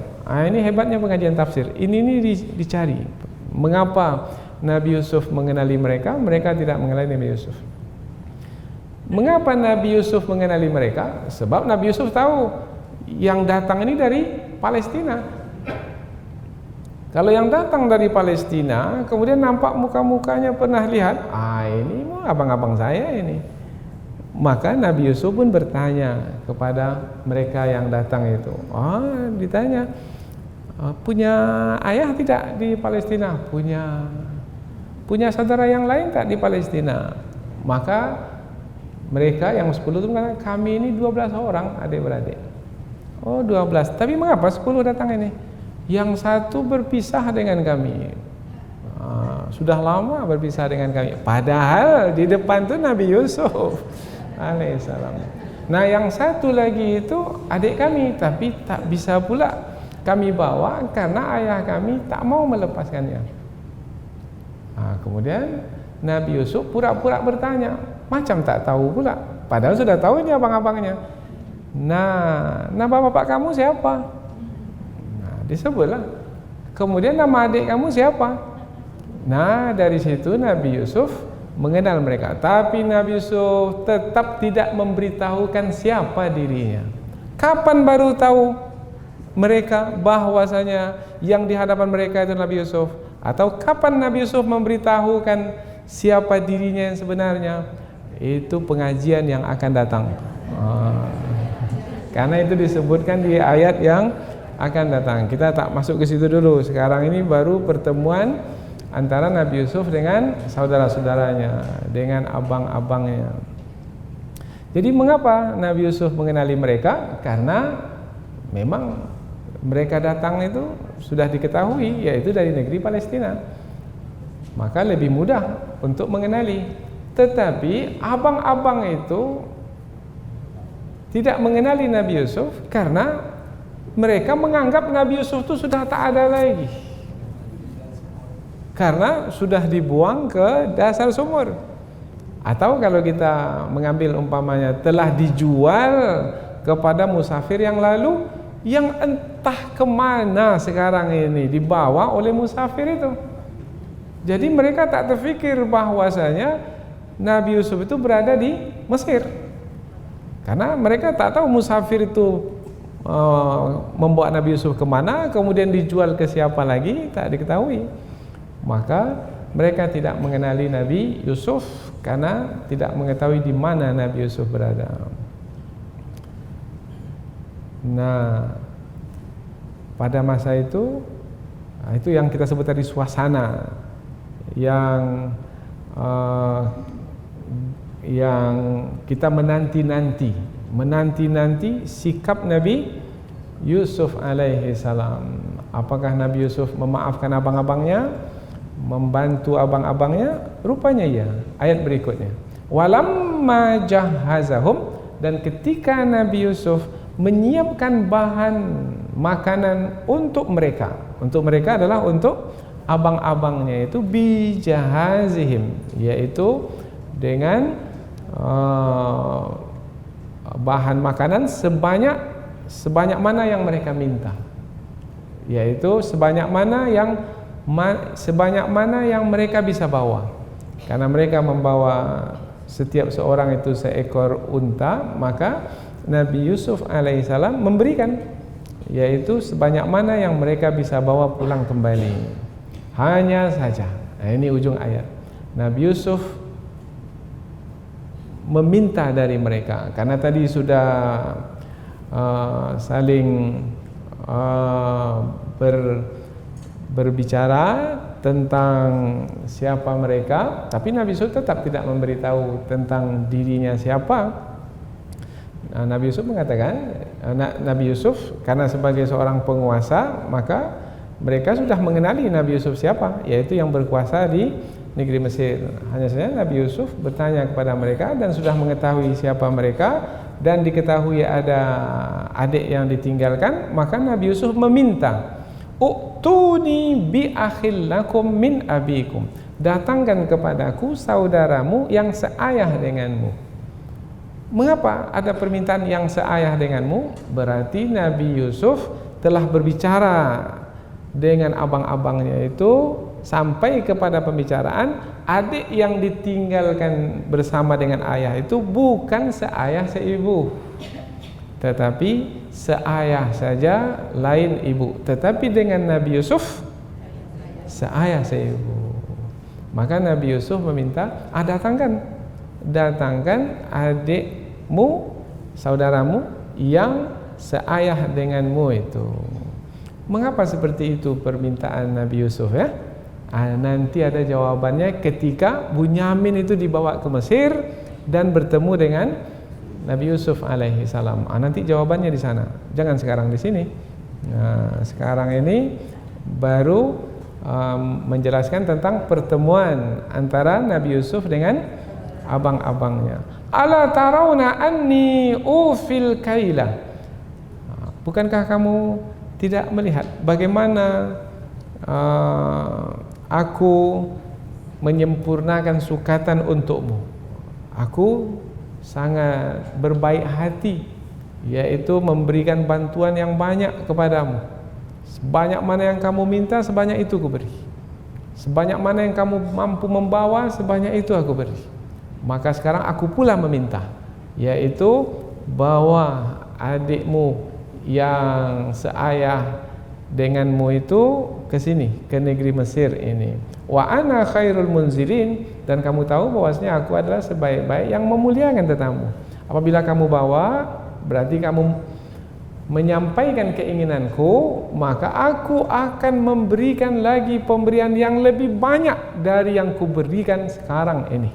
ini hebatnya pengajian tafsir. Ini dicari. Mengapa Nabi Yusuf mengenali mereka, mereka tidak mengenali Nabi Yusuf? Mengapa Nabi Yusuf mengenali mereka? Sebab Nabi Yusuf tahu yang datang ini dari Palestina. Kalau yang datang dari Palestina, kemudian nampak muka-mukanya pernah lihat, ini abang-abang saya ini. Maka Nabi Yusuf pun bertanya kepada mereka yang datang itu. Ditanya, punya ayah tidak di Palestina? Punya saudara yang lain tak di Palestina? Maka mereka yang 10 itu mengatakan, kami ini 12 orang adik-beradik. 12. Tapi mengapa 10 datang ini? Yang satu berpisah dengan kami. Sudah lama berpisah dengan kami. Padahal di depan itu Nabi Yusuf alaihissalam. Nah, yang satu lagi itu adik kami, tapi tak bisa pula kami bawa karena ayah kami tak mau melepaskannya. Kemudian Nabi Yusuf pura-pura bertanya, macam tak tahu pula. Padahal sudah tahu ini abang-abangnya. Nah, bapak kamu siapa? Disebutlah. Kemudian nama adik kamu siapa? Nah, dari situ Nabi Yusuf mengenal mereka. Tapi Nabi Yusuf tetap tidak memberitahukan siapa dirinya. Kapan baru tahu mereka bahwasanya yang di hadapan mereka itu Nabi Yusuf? Atau kapan Nabi Yusuf memberitahukan siapa dirinya yang sebenarnya? Itu pengajian yang akan datang. Karena itu disebutkan di ayat yang akan datang. Kita tak masuk ke situ dulu. Sekarang ini baru pertemuan antara Nabi Yusuf dengan saudara-saudaranya, dengan abang-abangnya. Jadi mengapa Nabi Yusuf mengenali mereka? Karena memang mereka datang itu sudah diketahui, yaitu dari negeri Palestina. Maka lebih mudah untuk mengenali. Tetapi abang-abang itu tidak mengenali Nabi Yusuf karena mereka menganggap Nabi Yusuf itu sudah tak ada lagi, karena sudah dibuang ke dasar sumur. Atau kalau kita mengambil umpamanya telah dijual kepada musafir yang lalu, yang entah kemana sekarang ini dibawa oleh musafir itu. Jadi mereka tak terfikir bahwasanya Nabi Yusuf itu berada di Mesir, karena mereka tak tahu musafir itu membawa Nabi Yusuf kemana, kemudian dijual ke siapa lagi, tak diketahui. Maka mereka tidak mengenali Nabi Yusuf karena tidak mengetahui di mana Nabi Yusuf berada. Nah, pada masa itu yang kita sebut tadi suasana yang kita menanti sikap Nabi Yusuf alaihi salam. Apakah Nabi Yusuf memaafkan abang-abangnya, membantu abang-abangnya? Rupanya ya. Ayat berikutnya, walamma jahazahum, dan ketika Nabi Yusuf menyiapkan bahan makanan untuk mereka adalah untuk abang-abangnya, itu bijahazihim, yaitu dengan bahan makanan sebanyak mana yang mereka minta, yaitu sebanyak mana yang mereka bisa bawa. Karena mereka membawa setiap seorang itu seekor unta, maka Nabi Yusuf alaihissalam memberikan, yaitu sebanyak mana yang mereka bisa bawa pulang kembali. Hanya saja, ini ujung ayat, Nabi Yusuf meminta dari mereka, karena tadi sudah saling berbicara tentang siapa mereka, tapi Nabi Yusuf tetap tidak memberitahu tentang dirinya siapa. Nabi Yusuf mengatakan, Nabi Yusuf karena sebagai seorang penguasa, maka mereka sudah mengenali Nabi Yusuf siapa, yaitu yang berkuasa di negeri Mesir. Hanya saja Nabi Yusuf bertanya kepada mereka dan sudah mengetahui siapa mereka, dan diketahui ada adik yang ditinggalkan. Maka Nabi Yusuf meminta, "U'tuni bi akhil lakum min abikum." Datangkan kepadaku saudaramu yang seayah denganmu. Mengapa ada permintaan yang seayah denganmu? Berarti Nabi Yusuf telah berbicara dengan abang-abangnya itu sampai kepada pembicaraan adik yang ditinggalkan bersama dengan ayah itu bukan seayah seibu, tetapi seayah saja lain ibu. Tetapi dengan Nabi Yusuf seayah seibu. Maka Nabi Yusuf meminta, datangkan adikmu, saudaramu yang seayah denganmu itu. Mengapa seperti itu permintaan Nabi Yusuf ya? Nanti ada jawabannya ketika Bunyamin itu dibawa ke Mesir dan bertemu dengan Nabi Yusuf alaihi salam. Nanti jawabannya di sana. Jangan sekarang di sini. Nah, sekarang ini baru menjelaskan tentang pertemuan antara Nabi Yusuf dengan abang-abangnya. Ala tarawna anni ufil kaila. Bukankah kamu tidak melihat bagaimana aku menyempurnakan sukatan untukmu? Aku sangat berbaik hati, yaitu memberikan bantuan yang banyak kepadamu. Sebanyak mana yang kamu minta, sebanyak itu aku beri. Sebanyak mana yang kamu mampu membawa, sebanyak itu aku beri. Maka sekarang aku pula meminta, yaitu bawa adikmu yang seayah denganmu itu ke sini, ke negeri Mesir ini. Wa ana khairul munzilin, dan kamu tahu bahwasanya aku adalah sebaik-baik yang memuliakan tetamu. Apabila kamu bawa, berarti kamu menyampaikan keinginanku, maka aku akan memberikan lagi pemberian yang lebih banyak dari yang kuberikan sekarang ini.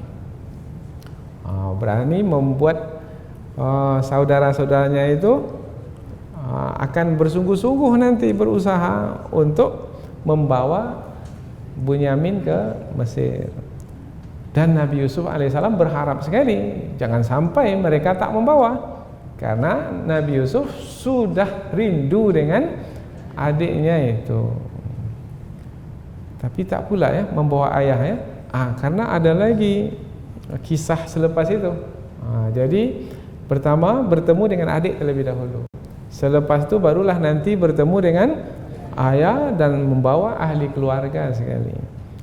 Berani membuat saudara-saudaranya itu akan bersungguh-sungguh nanti berusaha untuk membawa Bunyamin ke Mesir. Dan Nabi Yusuf alaihissalam berharap sekali jangan sampai mereka tak membawa, karena Nabi Yusuf sudah rindu dengan adiknya itu. Tapi tak pula ya membawa ayahnya, karena ada lagi kisah selepas itu. Jadi pertama bertemu dengan adik terlebih dahulu. Selepas itu barulah nanti bertemu dengan ayah dan membawa ahli keluarga sekali.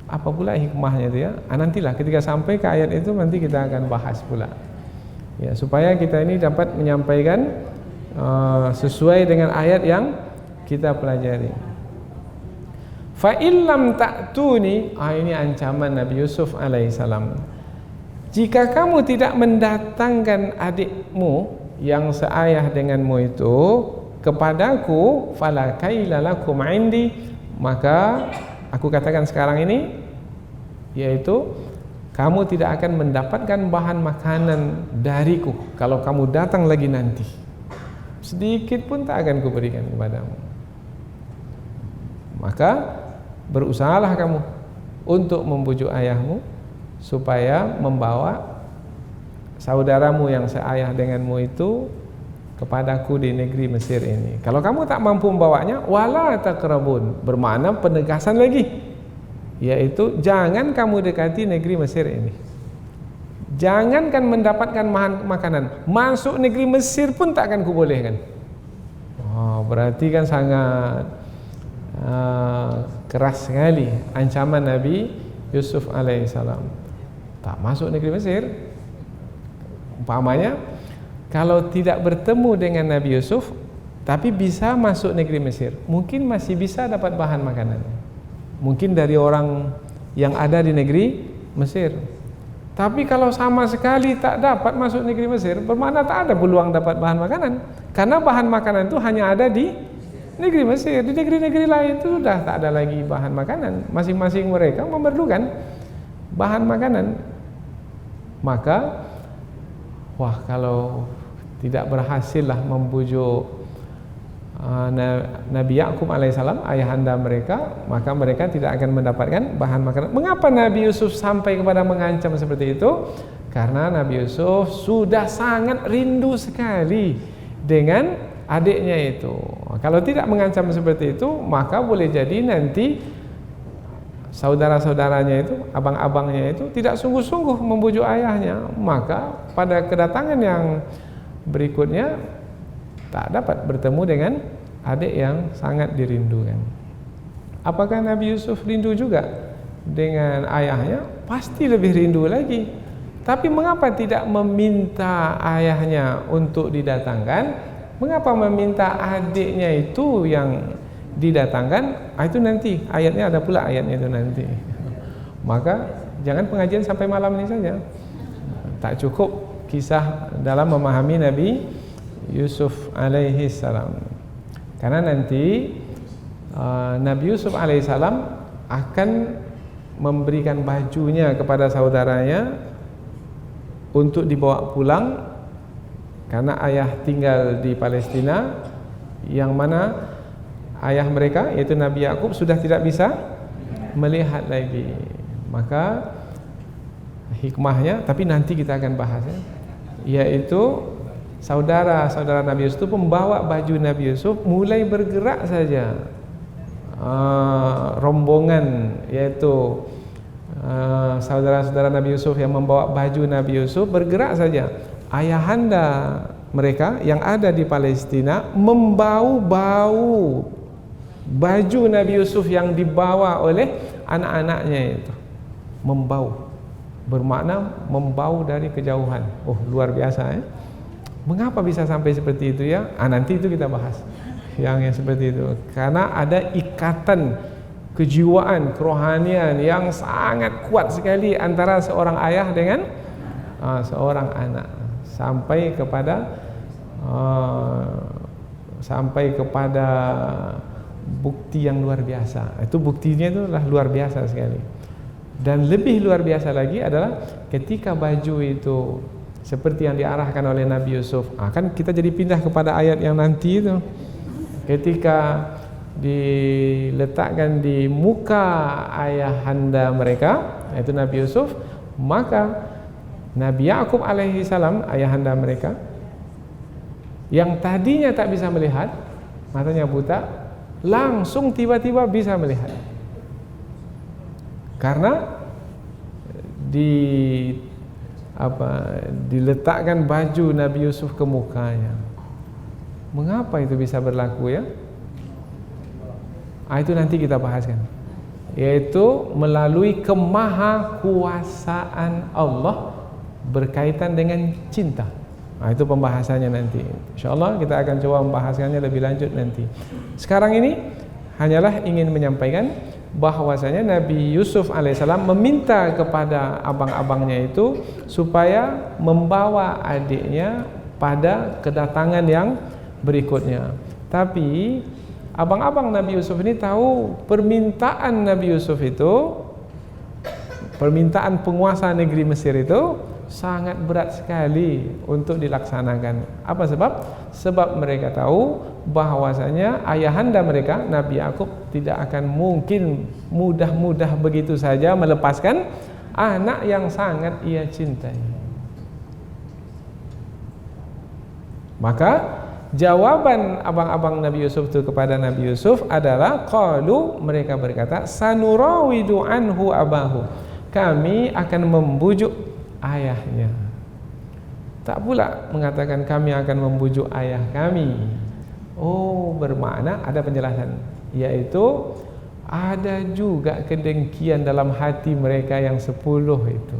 Apa pula hikmahnya itu ya? Nantilah ketika sampai ke ayat itu nanti kita akan bahas pula. Ya, supaya kita ini dapat menyampaikan sesuai dengan ayat yang kita pelajari. Fa illam ta'tuni, ini ancaman Nabi Yusuf alaihissalam. Jika kamu tidak mendatangkan adikmu yang seayah denganmu itu kepadaku, fala kaila lakum indi, maka aku katakan sekarang ini, yaitu kamu tidak akan mendapatkan bahan makanan dariku kalau kamu datang lagi nanti. Sedikit pun tak akan kuberikan kepadamu. Maka berusahalah kamu untuk membujuk ayahmu supaya membawa saudaramu yang seayah denganmu itu kepadaku di negeri Mesir ini. Kalau kamu tak mampu membawanya, wala taqrabun, bermakna penegasan lagi, yaitu jangan kamu dekati negeri Mesir ini. Jangankan mendapatkan makanan, masuk negeri Mesir pun tak akan kubolehkan. Berarti kan sangat keras sekali ancaman Nabi Yusuf alaihissalam. Tak masuk negeri Mesir. Umpamanya kalau tidak bertemu dengan Nabi Yusuf tapi bisa masuk negeri Mesir, mungkin masih bisa dapat bahan makanan, mungkin dari orang yang ada di negeri Mesir. Tapi kalau sama sekali tak dapat masuk negeri Mesir, bermakna tak ada peluang dapat bahan makanan, karena bahan makanan itu hanya ada di negeri Mesir. Di negeri-negeri lain itu sudah tak ada lagi bahan makanan. Masing-masing mereka memerlukan bahan makanan. Maka kalau tidak berhasillah membujuk Nabi Ya'qub alaihissalam, ayahanda mereka, maka mereka tidak akan mendapatkan bahan makanan. Mengapa Nabi Yusuf sampai kepada mengancam seperti itu? Karena Nabi Yusuf sudah sangat rindu sekali dengan adiknya itu. Kalau tidak mengancam seperti itu, maka boleh jadi nanti saudara-saudaranya itu, abang-abangnya itu tidak sungguh-sungguh membujuk ayahnya. Maka pada kedatangan yang berikutnya tak dapat bertemu dengan adik yang sangat dirindukan. Apakah Nabi Yusuf rindu juga dengan ayahnya? pasti lebih rindu lagi. Tapi mengapa tidak meminta ayahnya untuk didatangkan? Mengapa meminta adiknya itu yang didatangkan? Itu nanti ayatnya ada pula, ayatnya itu nanti. Maka jangan pengajian sampai malam ini saja. Tak cukup kisah dalam memahami Nabi Yusuf alaihi salam. Karena nanti Nabi Yusuf alaihi salam akan memberikan bajunya kepada saudaranya untuk dibawa pulang, karena ayah tinggal di Palestina, yang mana ayah mereka yaitu Nabi Yakub sudah tidak bisa melihat lagi. Maka hikmahnya, tapi nanti kita akan bahas ya, yaitu saudara-saudara Nabi Yusuf itu membawa baju Nabi Yusuf, mulai bergerak saja rombongan, yaitu saudara-saudara Nabi Yusuf yang membawa baju Nabi Yusuf, bergerak saja. Ayahanda mereka yang ada di Palestina membau-bau baju Nabi Yusuf yang dibawa oleh anak-anaknya itu. Membau, bermakna membau dari kejauhan. Oh, luar biasa ya. Mengapa bisa sampai seperti itu ya? Nanti itu kita bahas yang seperti itu. Karena ada ikatan kejiwaan, kerohanian yang sangat kuat sekali antara seorang ayah dengan seorang anak, sampai kepada bukti yang luar biasa. Itu buktinya itulah luar biasa sekali. Dan lebih luar biasa lagi adalah ketika baju itu seperti yang diarahkan oleh Nabi Yusuf. Kan kita jadi pindah kepada ayat yang nanti itu. Ketika diletakkan di muka ayahanda mereka, yaitu Nabi Yusuf, maka Nabi Yakub alaihi salam, ayahanda mereka, yang tadinya tak bisa melihat, matanya buta, langsung tiba-tiba bisa melihat. Karena diletakkan baju Nabi Yusuf ke mukanya. Mengapa itu bisa berlaku ya? Itu nanti kita bahaskan. Yaitu melalui kemahakuasaan Allah berkaitan dengan cinta. Itu pembahasannya nanti. InsyaAllah kita akan coba membahaskannya lebih lanjut nanti. Sekarang ini hanyalah ingin menyampaikan bahwasanya Nabi Yusuf alaihissalam meminta kepada abang-abangnya itu supaya membawa adiknya pada kedatangan yang berikutnya. Tapi abang-abang Nabi Yusuf ini tahu permintaan Nabi Yusuf itu, permintaan penguasa negeri Mesir itu sangat berat sekali untuk dilaksanakan. Apa sebab? Sebab mereka tahu bahwasanya ayahanda mereka, Nabi Yakub, tidak akan mungkin mudah-mudah begitu saja melepaskan anak yang sangat ia cintai. Maka jawaban abang-abang Nabi Yusuf itu kepada Nabi Yusuf adalah qalu, mereka berkata, sanurawidu anhu abahu, kami akan membujuk ayahnya. Tak pula mengatakan kami akan membujuk ayah kami. Oh, bermakna ada penjelasan, yaitu ada juga kedengkian dalam hati mereka yang 10 itu.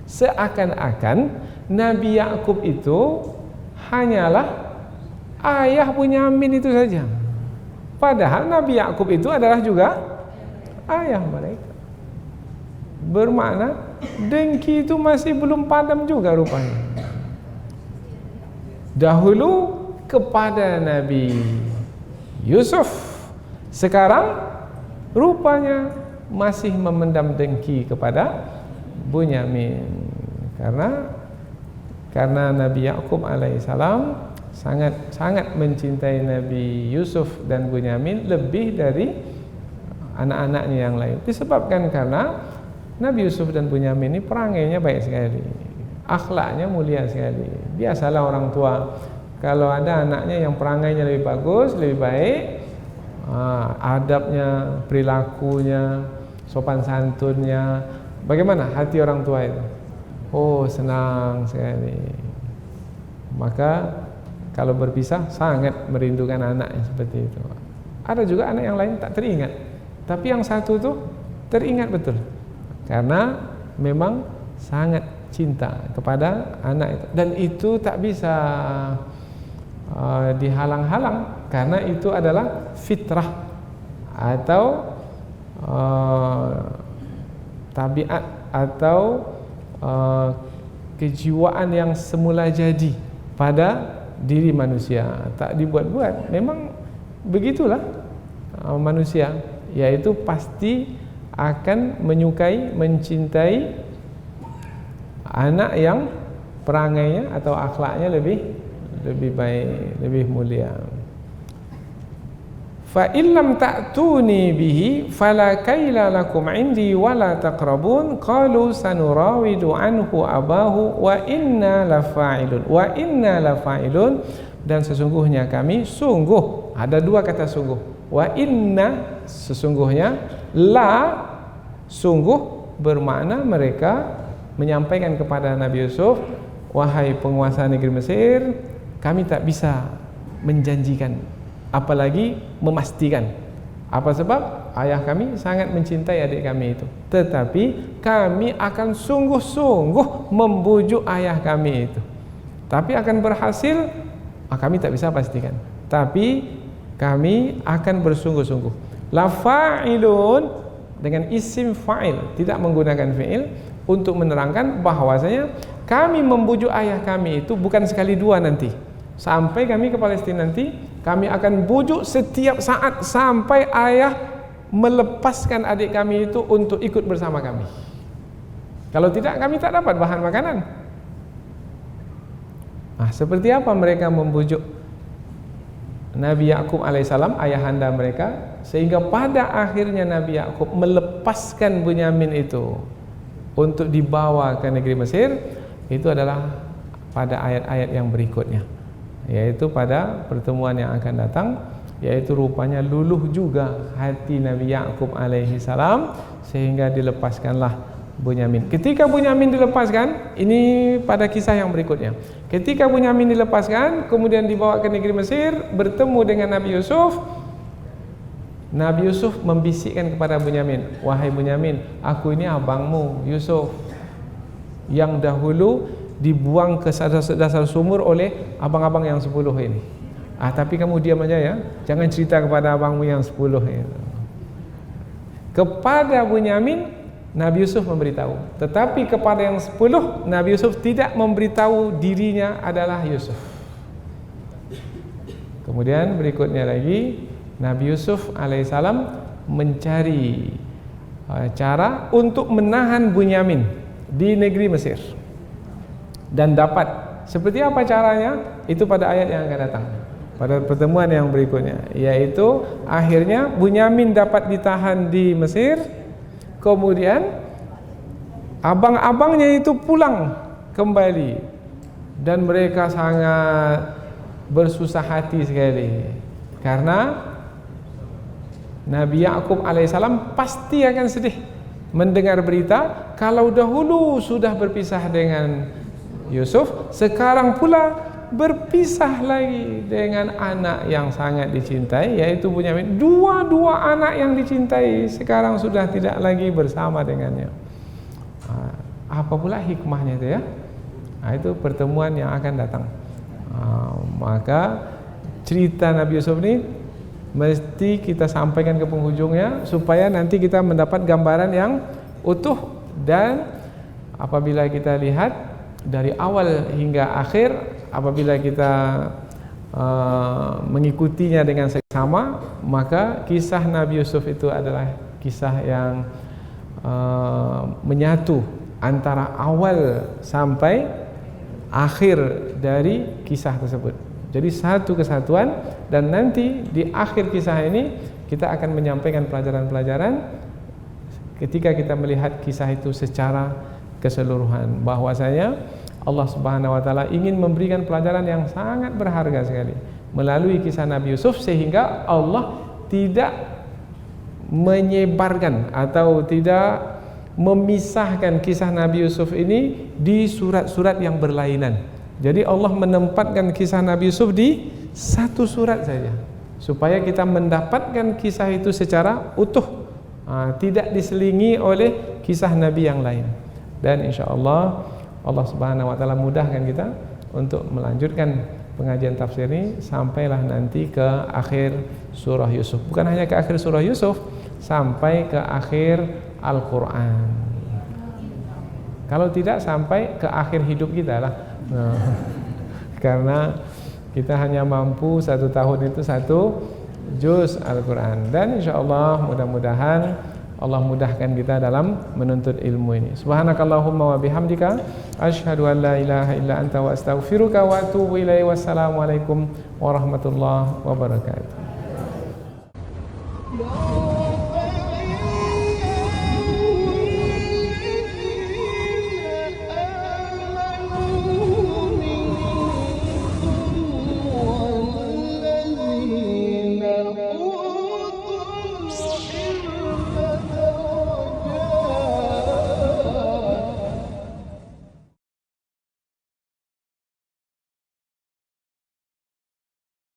Seakan-akan Nabi Yakub itu hanyalah ayah Bunyamin itu saja. Padahal Nabi Yakub itu adalah juga ayah mereka. Bermakna dengki itu masih belum padam juga rupanya. Dahulu kepada Nabi Yusuf, sekarang rupanya masih memendam dengki kepada Bunyamin. Karena Nabi Yakub alaihissalam sangat mencintai Nabi Yusuf dan Bunyamin lebih dari anak-anaknya yang lain. Disebabkan karena Nabi Yusuf dan Bunyamin ini perangainya baik sekali, akhlaknya mulia sekali. Biasalah orang tua kalau ada anaknya yang perangainya lebih bagus, lebih baik, adabnya, perilakunya, sopan santunnya, bagaimana hati orang tua itu? Oh, senang sekali. Maka kalau berpisah sangat merindukan anak yang seperti itu. Ada juga anak yang lain tak teringat, tapi yang satu tuh teringat betul. karena memang sangat cinta kepada anak itu, dan itu tak bisa dihalang-halang karena itu adalah fitrah atau tabiat atau kejiwaan yang semula jadi pada diri manusia, tak dibuat-buat. Memang begitulah manusia, yaitu pasti akan menyukai, mencintai anak yang perangainya atau akhlaknya lebih baik, lebih mulia. Fa illam ta'tuni bihi fala kaila lakum indi wala taqrabun qalu sanurawidu anhu abahu wa inna lafa'ilun dan sesungguhnya kami, sungguh, ada dua kata sungguh, wa inna sesungguhnya, la sungguh bermakna mereka menyampaikan kepada Nabi Yusuf, wahai penguasa negeri Mesir, kami tak bisa menjanjikan, apalagi memastikan. Apa sebab? Ayah kami sangat mencintai adik kami itu, tetapi kami akan sungguh-sungguh membujuk ayah kami itu. Tapi akan berhasil, kami tak bisa pastikan, tapi kami akan bersungguh-sungguh. La fa'ilun dengan isim fa'il, tidak menggunakan fi'il, untuk menerangkan bahwasanya kami membujuk ayah kami itu bukan sekali dua nanti. Sampai kami ke Palestina nanti, kami akan bujuk setiap saat sampai ayah melepaskan adik kami itu untuk ikut bersama kami. Kalau tidak, kami tak dapat bahan makanan. Seperti apa mereka membujuk Nabi Yakub alaihissalam, ayahanda mereka, sehingga pada akhirnya Nabi Yakub melepaskan Bunyamin itu untuk dibawa ke negeri Mesir. Itu adalah pada ayat-ayat yang berikutnya, yaitu pada pertemuan yang akan datang, yaitu rupanya luluh juga hati Nabi Yakub alaihi salam sehingga dilepaskanlah Bunyamin. Ketika Bunyamin dilepaskan, ini pada kisah yang berikutnya, ketika Bunyamin dilepaskan kemudian dibawa ke negeri Mesir, bertemu dengan Nabi Yusuf, Nabi Yusuf membisikkan kepada Bunyamin, wahai Bunyamin, aku ini abangmu Yusuf yang dahulu dibuang ke dasar sumur oleh abang-abang yang 10 ini. Tapi kamu diam aja ya, jangan cerita kepada abangmu yang 10 itu. Kepada Bunyamin Nabi Yusuf memberitahu, tetapi kepada yang 10 Nabi Yusuf tidak memberitahu dirinya adalah Yusuf. Kemudian berikutnya lagi, Nabi Yusuf alaihissalam mencari cara untuk menahan Bunyamin di negeri Mesir, dan dapat. Seperti apa caranya? Itu pada ayat yang akan datang, pada pertemuan yang berikutnya, yaitu akhirnya Bunyamin dapat ditahan di Mesir. Kemudian abang-abangnya itu pulang kembali, dan mereka sangat bersusah hati sekali, karena Nabi Yakub alaihissalam pasti akan sedih mendengar berita kalau dahulu sudah berpisah dengan Yusuf, sekarang pula berpisah lagi dengan anak yang sangat dicintai, yaitu Bunyamin. Dua-dua anak yang dicintai sekarang sudah tidak lagi bersama dengannya. Apa pula hikmahnya itu ya? Itu pertemuan yang akan datang. Maka cerita Nabi Yusuf ini mesti kita sampaikan ke penghujungnya, supaya nanti kita mendapat gambaran yang utuh. Dan apabila kita lihat dari awal hingga akhir, apabila kita mengikutinya dengan seksama, maka kisah Nabi Yusuf itu adalah kisah yang menyatu antara awal sampai akhir dari kisah tersebut. Jadi satu kesatuan, dan nanti di akhir kisah ini kita akan menyampaikan pelajaran-pelajaran ketika kita melihat kisah itu secara keseluruhan, bahwasanya Allah Subhanahu wa taala ingin memberikan pelajaran yang sangat berharga sekali melalui kisah Nabi Yusuf, sehingga Allah tidak menyebarkan atau tidak memisahkan kisah Nabi Yusuf ini di surat-surat yang berlainan. Jadi Allah menempatkan kisah Nabi Yusuf di satu surat saja, supaya kita mendapatkan kisah itu secara utuh, tidak diselingi oleh kisah Nabi yang lain. Dan insya Allah Allah Subhanahu wa Ta'ala mudahkan kita untuk melanjutkan pengajian tafsir ini sampailah nanti ke akhir surah Yusuf. Bukan hanya ke akhir surah Yusuf, sampai ke akhir Al-Quran. Kalau tidak, sampai ke akhir hidup kita lah. Karena kita hanya mampu 1 tahun itu 1 juz Al-Quran. Dan insya Allah mudah-mudahan Allah mudahkan kita dalam menuntut ilmu ini. Subhanakallahumma wa bihamdika asyhadu an la ilaha illa anta wa astaghfiruka wa atubu ilaihi. Wassalamualaikum warahmatullahi wabarakatuh.